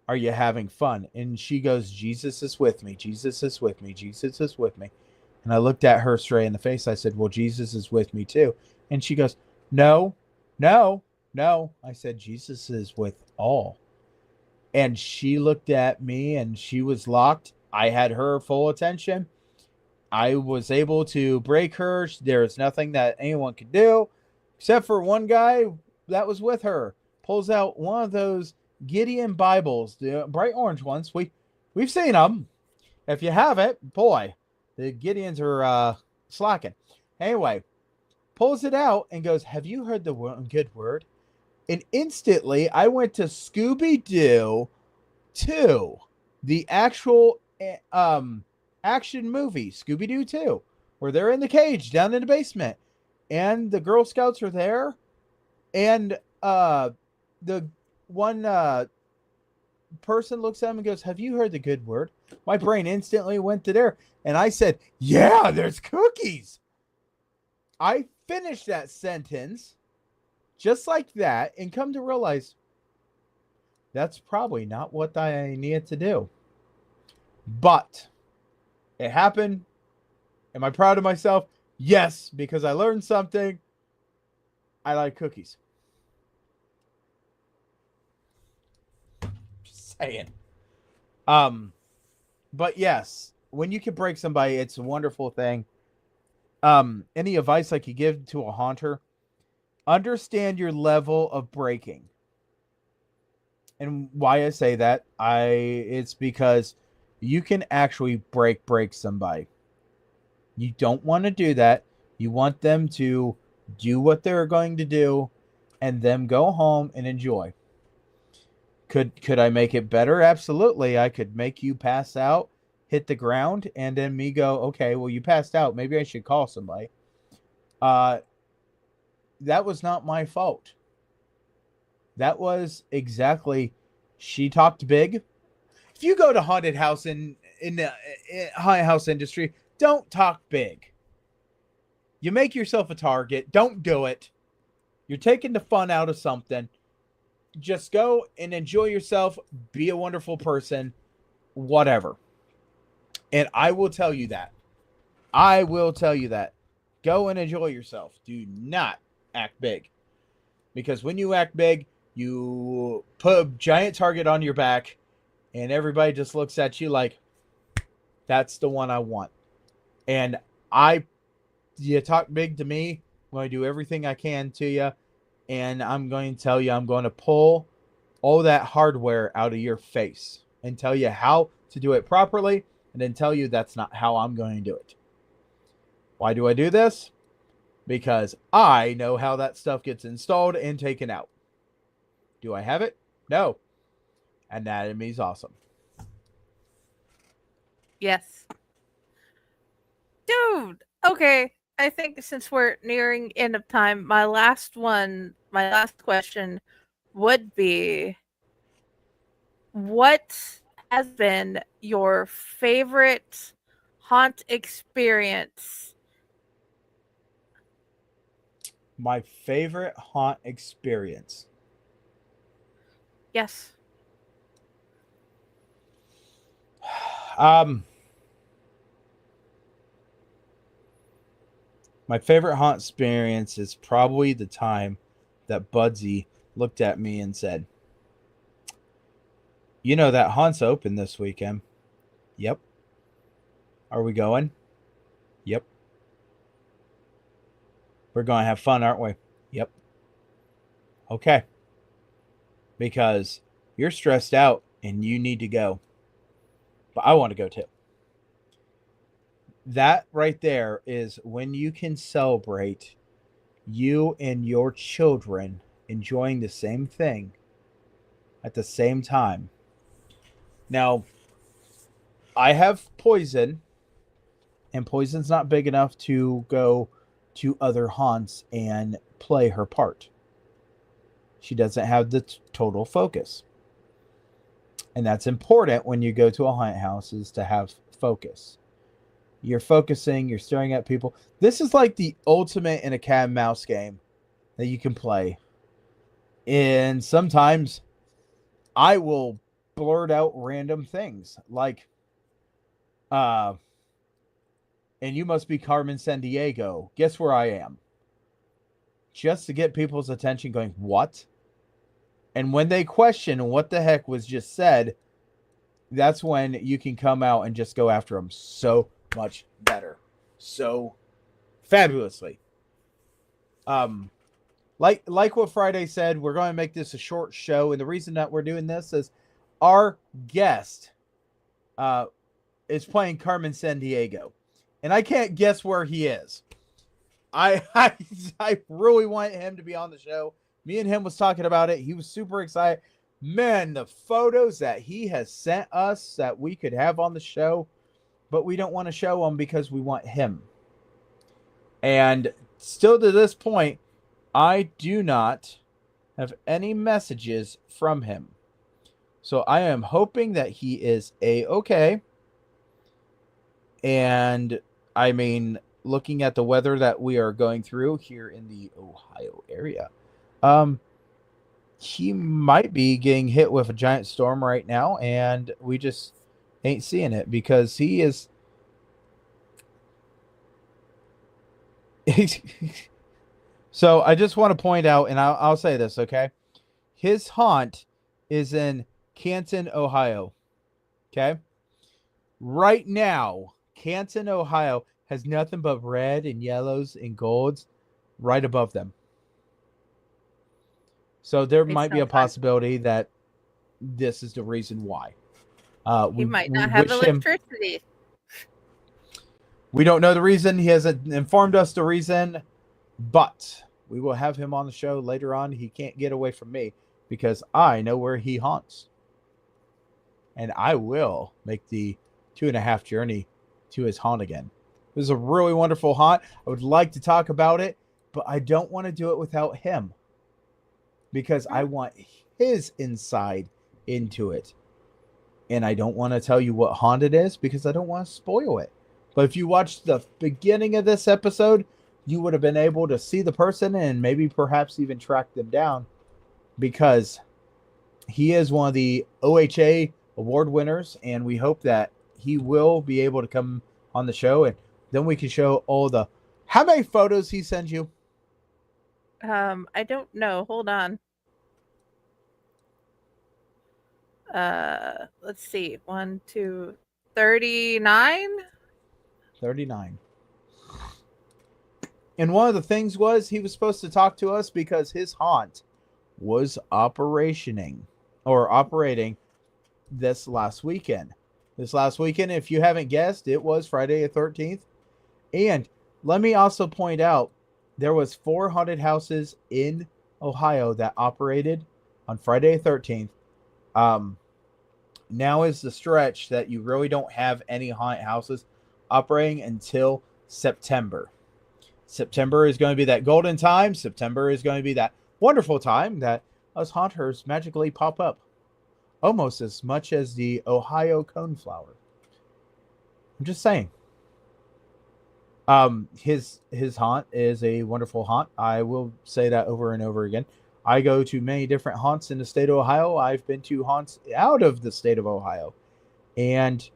S1: Are you having fun? And she goes, Jesus is with me. Jesus is with me. Jesus is with me. And I looked at her straight in the face. I said, well, Jesus is with me too. And she goes, no, no, no. I said, Jesus is with all. And she looked at me and she was locked. I had her full attention. I was able to break her. There was nothing that anyone could do except for one guy that was with her. Pulls out one of those Gideon Bibles, the bright orange ones. We've seen them. If you haven't, boy, the Gideons are slacking. Anyway, pulls it out and goes, have you heard the good word? And instantly, I went to Scooby-Doo 2, the actual action movie, Scooby-Doo 2, where they're in the cage down in the basement. And the Girl Scouts are there. And the one person looks at him and goes, have you heard the good word? My brain instantly went to there. And I said, yeah, there's cookies. I finished that sentence just like that and come to realize that's probably not what I needed to do. But it happened. Am I proud of myself? Yes, because I learned something. I like cookies. Just saying. But yes, when you can break somebody, it's a wonderful thing. Any advice I could give to a haunter? Understand your level of breaking. And why I say that, it's because you can actually break somebody. You don't want to do that. You want them to do what they're going to do and then go home and enjoy. Could I make it better? Absolutely. I could make you pass out, hit the ground, and then me go, okay, well, you passed out. Maybe I should call somebody. That was not my fault. That was exactly, she talked big. If you go to haunted house in the haunted house industry, don't talk big. You make yourself a target. Don't do it. You're taking the fun out of something. Just go and enjoy yourself. Be a wonderful person. Whatever. And I will tell you that. I will tell you that. Go and enjoy yourself. Do not act big. Because when you act big, you put a giant target on your back and everybody just looks at you like, that's the one I want. And you talk big to me, I'm going to do everything I can to you. And I'm going to tell you, I'm going to pull all that hardware out of your face and tell you how to do it properly. And then tell you that's not how I'm going to do it. Why do I do this? Because I know how that stuff gets installed and taken out. Do I have it? No. Anatomy's awesome.
S2: Yes. Dude, okay. I think since we're nearing end of time, my last question would be, what has been your favorite haunt experience?
S1: My favorite haunt experience.
S2: Yes.
S1: My favorite haunt experience is probably the time that Budsy looked at me and said, you know that haunt's open this weekend. Yep. Are we going? Yep. We're going to have fun, aren't we? Yep. Okay. Because you're stressed out and you need to go. But I want to go too. That right there is when you can celebrate you and your children enjoying the same thing at the same time. Now, I have Poison, and Poison's not big enough to go to other haunts and play her part. She doesn't have the total focus. And that's important when you go to a haunted house, is to have focus. You're focusing, you're staring at people. This is like the ultimate in a cat and mouse game that you can play. And sometimes I will blurt out random things like, and you must be Carmen Sandiego. Guess where I am? Just to get people's attention going, what? And when they question what the heck was just said, that's when you can come out and just go after them so much better. So fabulously. Like what Friday said, we're going to make this a short show. And the reason that we're doing this is our guest is playing Carmen Sandiego. And I can't guess where he is. I really want him to be on the show. Me and him was talking about it. He was super excited. Man, the photos that he has sent us that we could have on the show, but we don't want to show them because we want him. And still to this point, I do not have any messages from him. So I am hoping that he is A-okay. And I mean, looking at the weather that we are going through here in the Ohio area, he might be getting hit with a giant storm right now, and we just ain't seeing it because he is. So I just want to point out, and I'll say this, okay? His haunt is in Canton, Ohio. Okay? Right now, Canton, Ohio has nothing but red and yellows and golds right above them. So there might be a possibility that this is the reason why.
S2: He might not have electricity.
S1: We don't know the reason. He hasn't informed us the reason, but we will have him on the show later on. He can't get away from me because I know where he haunts. And I will make the 2.5 journey to his haunt again. This is a really wonderful haunt. I would like to talk about it, but I don't want to do it without him because I want his inside into it. And I don't want to tell you what haunt it is because I don't want to spoil it. But if you watched the beginning of this episode, you would have been able to see the person and maybe perhaps even track them down because he is one of the OHA award winners, and we hope that he will be able to come on the show, and then we can show all the... How many photos he sends you?
S2: I don't know. Hold on. Let's see. 1, 2, 39?
S1: 39. And one of the things was he was supposed to talk to us because his haunt was operating this last weekend. This last weekend, if you haven't guessed, it was Friday the 13th. And let me also point out, there was 4 haunted houses in Ohio that operated on Friday the 13th. Now is the stretch that you really don't have any haunted houses operating until September. September is going to be that golden time. September is going to be that wonderful time that us haunters magically pop up. Almost as much as the Ohio coneflower. I'm just saying. His haunt is a wonderful haunt. I will say that over and over again. I go to many different haunts in the state of Ohio. I've been to haunts out of the state of Ohio. And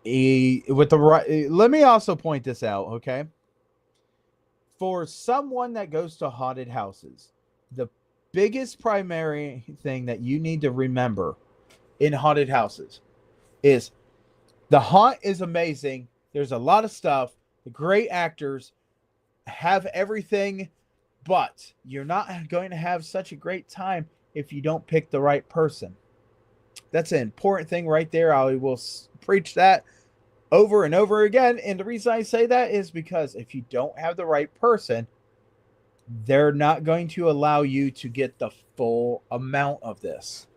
S1: let me also point this out, okay? For someone that goes to haunted houses, the biggest primary thing that you need to remember in haunted houses is the haunt is amazing. There's a lot of stuff. The great actors have everything, but you're not going to have such a great time if you don't pick the right person. That's an important thing right there. I will preach that over and over again. And the reason I say that is because if you don't have the right person, they're not going to allow you to get the full amount of this.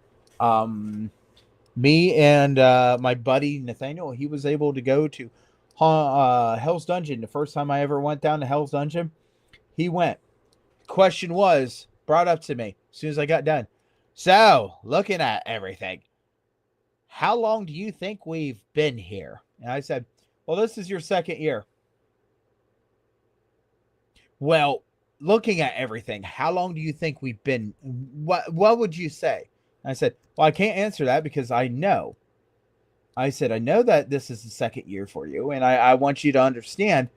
S1: Me and my buddy Nathaniel, he was able to go to Hell's Dungeon. The first time I ever went down to Hell's Dungeon, he went. Question was brought up to me as soon as I got done. So, looking at everything, how long do you think we've been here? And I said, well, this is your second year. Well, looking at everything, how long do you think we've been? What would you say? I said, well, I can't answer that because I know. I said, I know that this is the second year for you, and I want you to understand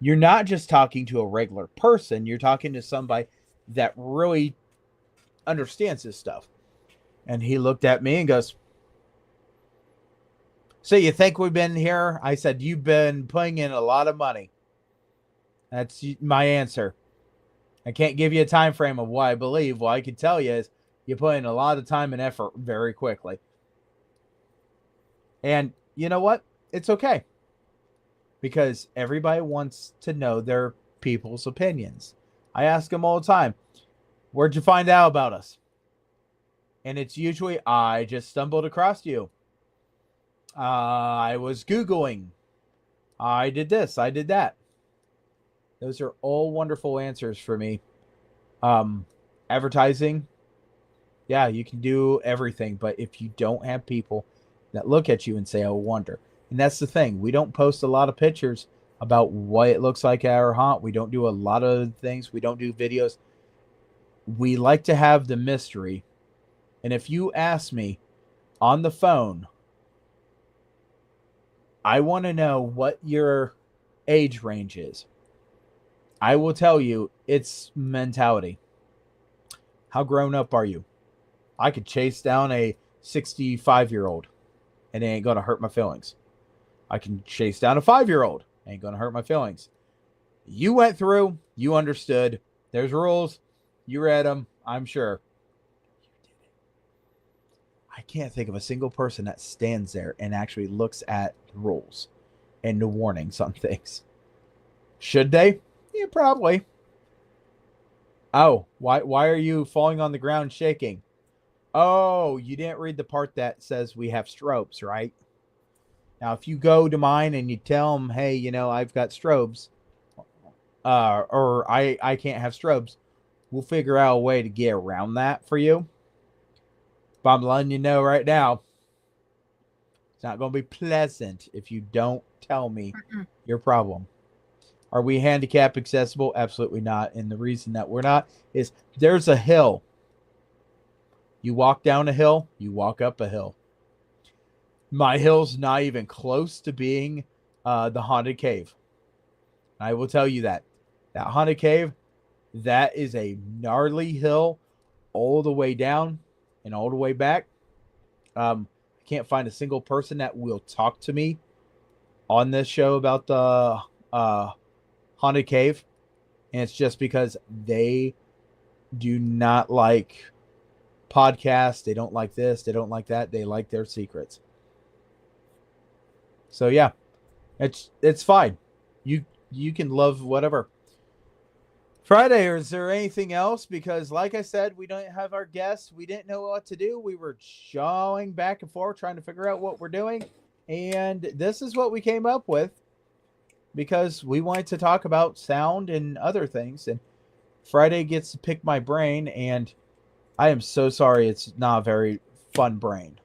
S1: you're not just talking to a regular person. You're talking to somebody that really understands this stuff. And he looked at me and goes, so you think we've been here? I said, you've been putting in a lot of money. That's my answer. I can't give you a time frame of what I believe. What I can tell you is you put in a lot of time and effort very quickly. And you know what? It's okay. Because everybody wants to know their people's opinions. I ask them all the time, where'd you find out about us? And it's usually, I just stumbled across you. I was Googling. I did this. I did that. Those are all wonderful answers for me. Advertising. Yeah, you can do everything. But if you don't have people that look at you and say, I wonder. And that's the thing. We don't post a lot of pictures about what it looks like at our haunt. We don't do a lot of things. We don't do videos. We like to have the mystery. And if you ask me on the phone, I want to know what your age range is. I will tell you it's mentality. How grown up are you? I could chase down a 65-year-old and it ain't going to hurt my feelings. I can chase down a 5-year-old. Ain't going to hurt my feelings. You went through. You understood. There's rules. You read them. I'm sure. I can't think of a single person that stands there and actually looks at the rules and the warnings on things. Should they? Yeah, probably. Oh, why are you falling on the ground shaking? Oh, you didn't read the part that says we have strobes, right? Now, if you go to mine and you tell them, hey, you know, I've got strobes, or I can't have strobes, we'll figure out a way to get around that for you. But I'm letting you know right now, it's not going to be pleasant if you don't tell me your problem. Are we handicap accessible? Absolutely not. And the reason that we're not is there's a hill. You walk down a hill, you walk up a hill. My hill's not even close to being the haunted cave. I will tell you that. That haunted cave, that is a gnarly hill all the way down and all the way back. I can't find a single person that will talk to me on this show about the haunted cave. And it's just because they do not like podcasts. They don't like this. They don't like that. They like their secrets. So yeah, it's fine. You can love whatever. Friday, or is there anything else? Because like I said, we don't have our guests. We didn't know what to do. We were jawing back and forth trying to figure out what we're doing. And this is what we came up with because we wanted to talk about sound and other things. And Friday gets to pick my brain, and I am so sorry it's not a very fun brain.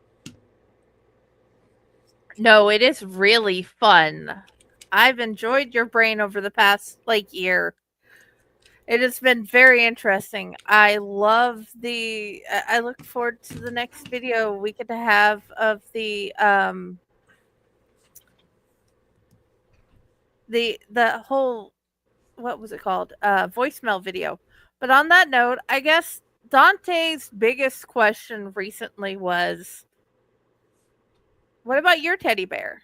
S2: No, it is really fun. I've enjoyed your brain over the past year. It has been very interesting. I love I look forward to the next video we get to have of the whole, what was it called? Voicemail video. But on that note, I guess Dante's biggest question recently was, what about your teddy bear?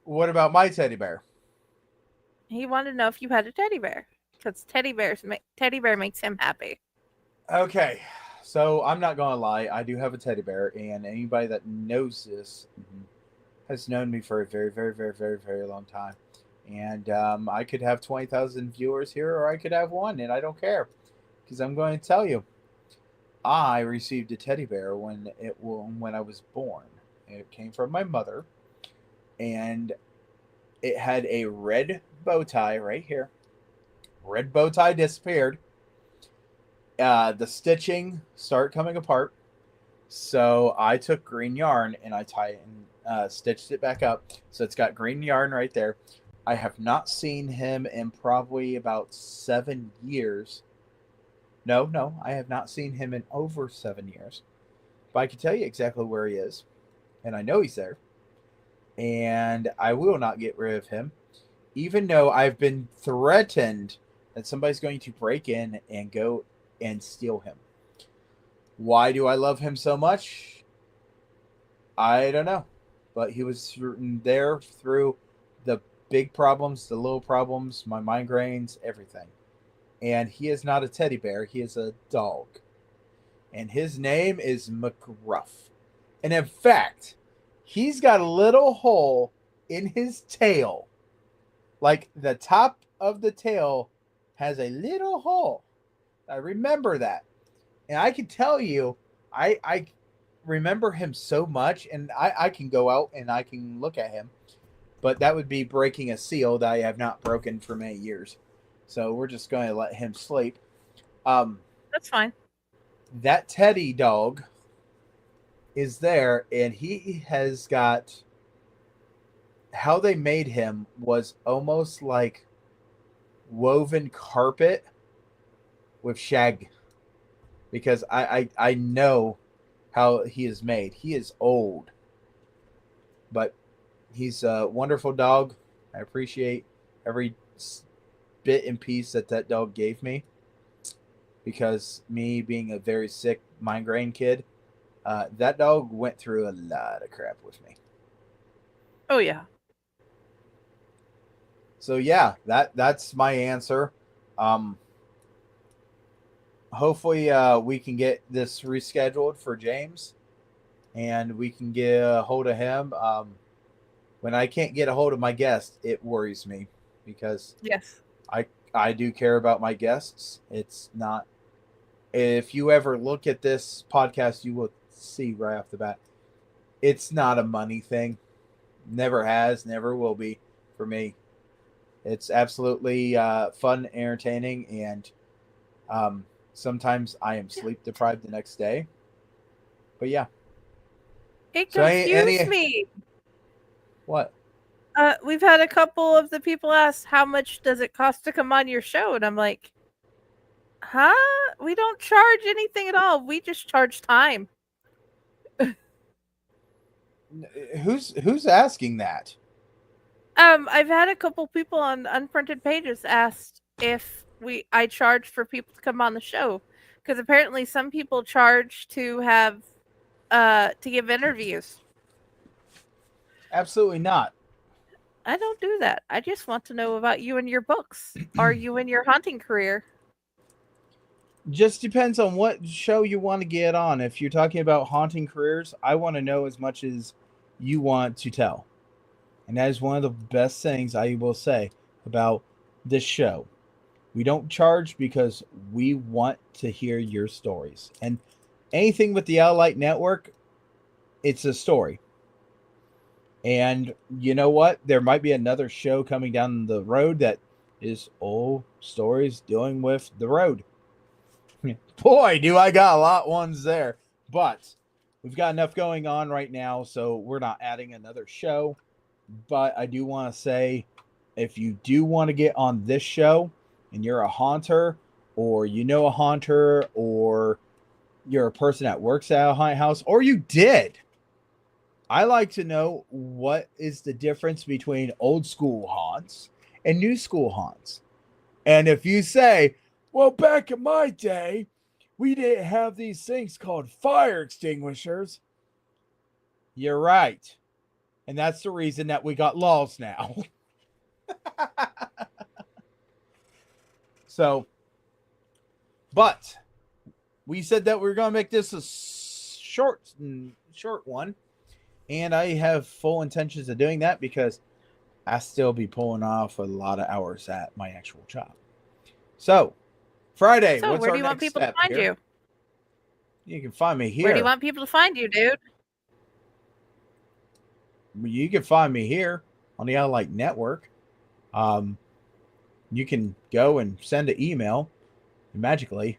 S1: What about my teddy bear?
S2: He wanted to know if you had a teddy bear, because teddy bear makes him happy.
S1: Okay, so I'm not gonna lie, I do have a teddy bear, and anybody that knows this has known me for a very, very, very, very, very long time. And I could have 20,000 viewers here, or I could have one, and I don't care, because I'm going to tell you, I received a teddy bear when I was born. It came from my mother, and it had a red bow tie right here. Red bow tie disappeared. The stitching started coming apart. So I took green yarn and I tied it and stitched it back up. So it's got green yarn right there. I have not seen him in probably about 7 years. No, I have not seen him in over 7 years. But I can tell you exactly where he is, and I know he's there. And I will not get rid of him, even though I've been threatened that somebody's going to break in and go and steal him. Why do I love him so much? I don't know. But he was there through the big problems, the little problems, my migraines, everything. And he is not a teddy bear. He is a dog. And his name is McGruff. And in fact, he's got a little hole in his tail. Like the top of the tail has a little hole. I remember that. And I can tell you, I remember him so much, and I can go out and I can look at him. But that would be breaking a seal that I have not broken for many years. So we're just going to let him sleep.
S2: That's fine.
S1: That teddy dog is there, and he has got, how they made him was almost like woven carpet with shag, because I know how he is made. He is old, but he's a wonderful dog. I appreciate every bit and piece that dog gave me, because me being a very sick migraine kid, that dog went through a lot of crap with me.
S2: Oh yeah.
S1: So yeah, that's my answer. Hopefully we can get this rescheduled for James, and we can get a hold of him. When I can't get a hold of my guest, it worries me, because
S2: Yes.
S1: I do care about my guests. It's not, if you ever look at this podcast, you will see right off the bat, it's not a money thing. Never has, never will be for me. It's absolutely fun, entertaining, and sometimes I am sleep deprived the next day. But yeah.
S2: It
S1: So
S2: confused me.
S1: What?
S2: We've had a couple of the people ask, how much does it cost to come on your show? And I'm like, huh? We don't charge anything at all. We just charge time.
S1: Who's asking that?
S2: I've had a couple people on Unprinted Pages asked if I charge for people to come on the show, because apparently some people charge to have to give interviews.
S1: Absolutely not.
S2: I don't do that. I just want to know about you and your books. Are you in your hunting career?
S1: Just depends on what show you want to get on. If you're talking about haunting careers, I want to know as much as you want to tell. And that is one of the best things I will say about this show. We don't charge because we want to hear your stories. And anything with the Owl Light Network, it's a story. And you know what? There might be another show coming down the road that is old stories dealing with the road. Boy, do I got a lot ones there. But we've got enough going on right now, so we're not adding another show. But I do want to say, if you do want to get on this show and you're a haunter, or you know a haunter, or you're a person that works at a haunted house, or you did, I like to know what is the difference between old school haunts and new school haunts. And if you say, well, back in my day, we didn't have these things called fire extinguishers, you're right. And that's the reason that we got laws now. So, but we said that we were going to make this a short one. And I have full intentions of doing that, because I still be pulling off a lot of hours at my actual job. So, Friday,
S2: So
S1: what's
S2: where
S1: our
S2: do you want
S1: next
S2: people to
S1: step
S2: find
S1: here?
S2: you?
S1: You can find me here.
S2: Where do you want people to find you, dude?
S1: You can find me here on the Owl Light Network. You can go and send an email. And magically,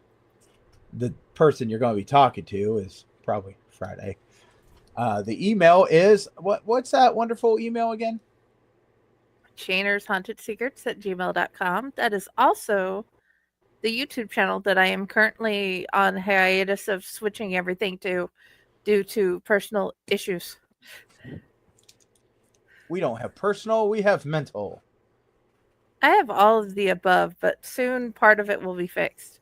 S1: the person you're going to be talking to is probably Friday. The email is, what's that wonderful email again?
S2: ChainersHauntedSecrets@gmail.com. That is also YouTube channel that I am currently on hiatus of switching everything to due to personal issues.
S1: We don't have personal, we have mental.
S2: I have all of the above, but soon part of it will be fixed.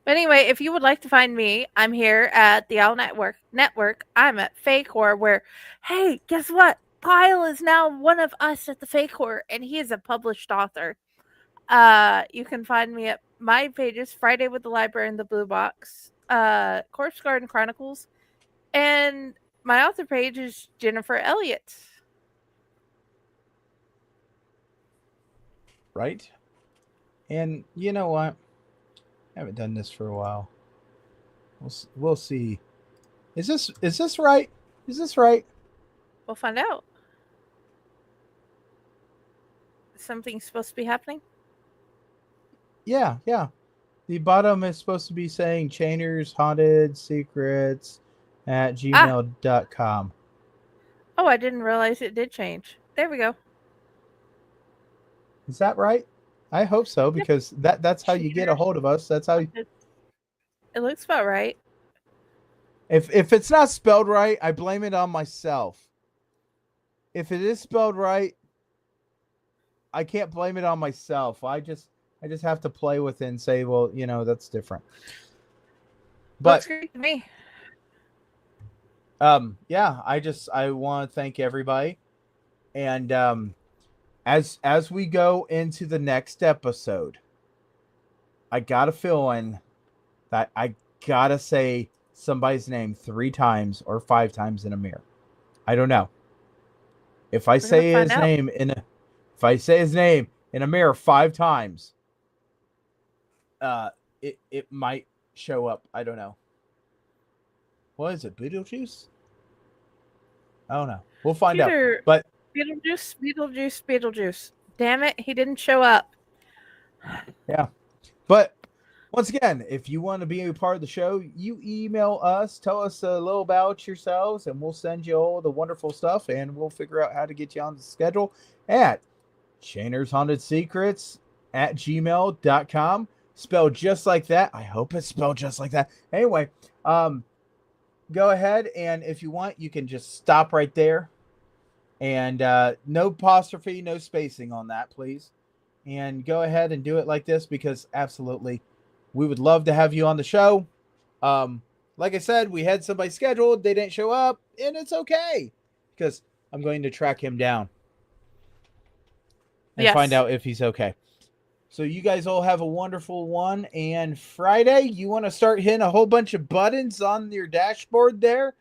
S2: But anyway, if you would like to find me, I'm here at the Owl Network. I'm at Fake Horror, where, hey, guess what? Kyle is now one of us at the Fake Horror, and he is a published author. You can find me at my pages, Friday with the Library in the Blue Box, Corpse Garden Chronicles, and my author page is Jennifer Elliott.
S1: Right? And you know what? I haven't done this for a while. We'll see. Is this right? Is this right?
S2: We'll find out. Is something supposed to be happening?
S1: Yeah. The bottom is supposed to be saying Chainers Haunted Secrets at gmail.com.
S2: Oh, I didn't realize it did change. There we go.
S1: Is that right? I hope so, because that's how you get a hold of us. That's how
S2: it looks about right.
S1: If it's not spelled right, I blame it on myself. If it is spelled right, I can't blame it on myself. I just have to play with it and say, well, that's different. But
S2: looks great to me.
S1: Yeah, I want to thank everybody. And as we go into the next episode, I got a feeling that I gotta say somebody's name 3 times or 5 times in a mirror. I don't know. If I say his name in a mirror 5 times, it might show up. I don't know. What is it? Beetlejuice? I don't know. We'll find out. But
S2: Beetlejuice. Damn it, he didn't show up.
S1: Yeah. But once again, if you want to be a part of the show, you email us, tell us a little about yourselves, and we'll send you all the wonderful stuff, and we'll figure out how to get you on the schedule at chainershauntedSecrets@gmail.com. Spelled just like that. I hope it's spelled just like that. Anyway, go ahead, and if you want, you can just stop right there. And no apostrophe, no spacing on that, please. And go ahead and do it like this, because absolutely, we would love to have you on the show. Like I said, we had somebody scheduled. They didn't show up, and it's okay, because I'm going to track him down and find out if he's okay. So you guys all have a wonderful one. And Friday, you want to start hitting a whole bunch of buttons on your dashboard there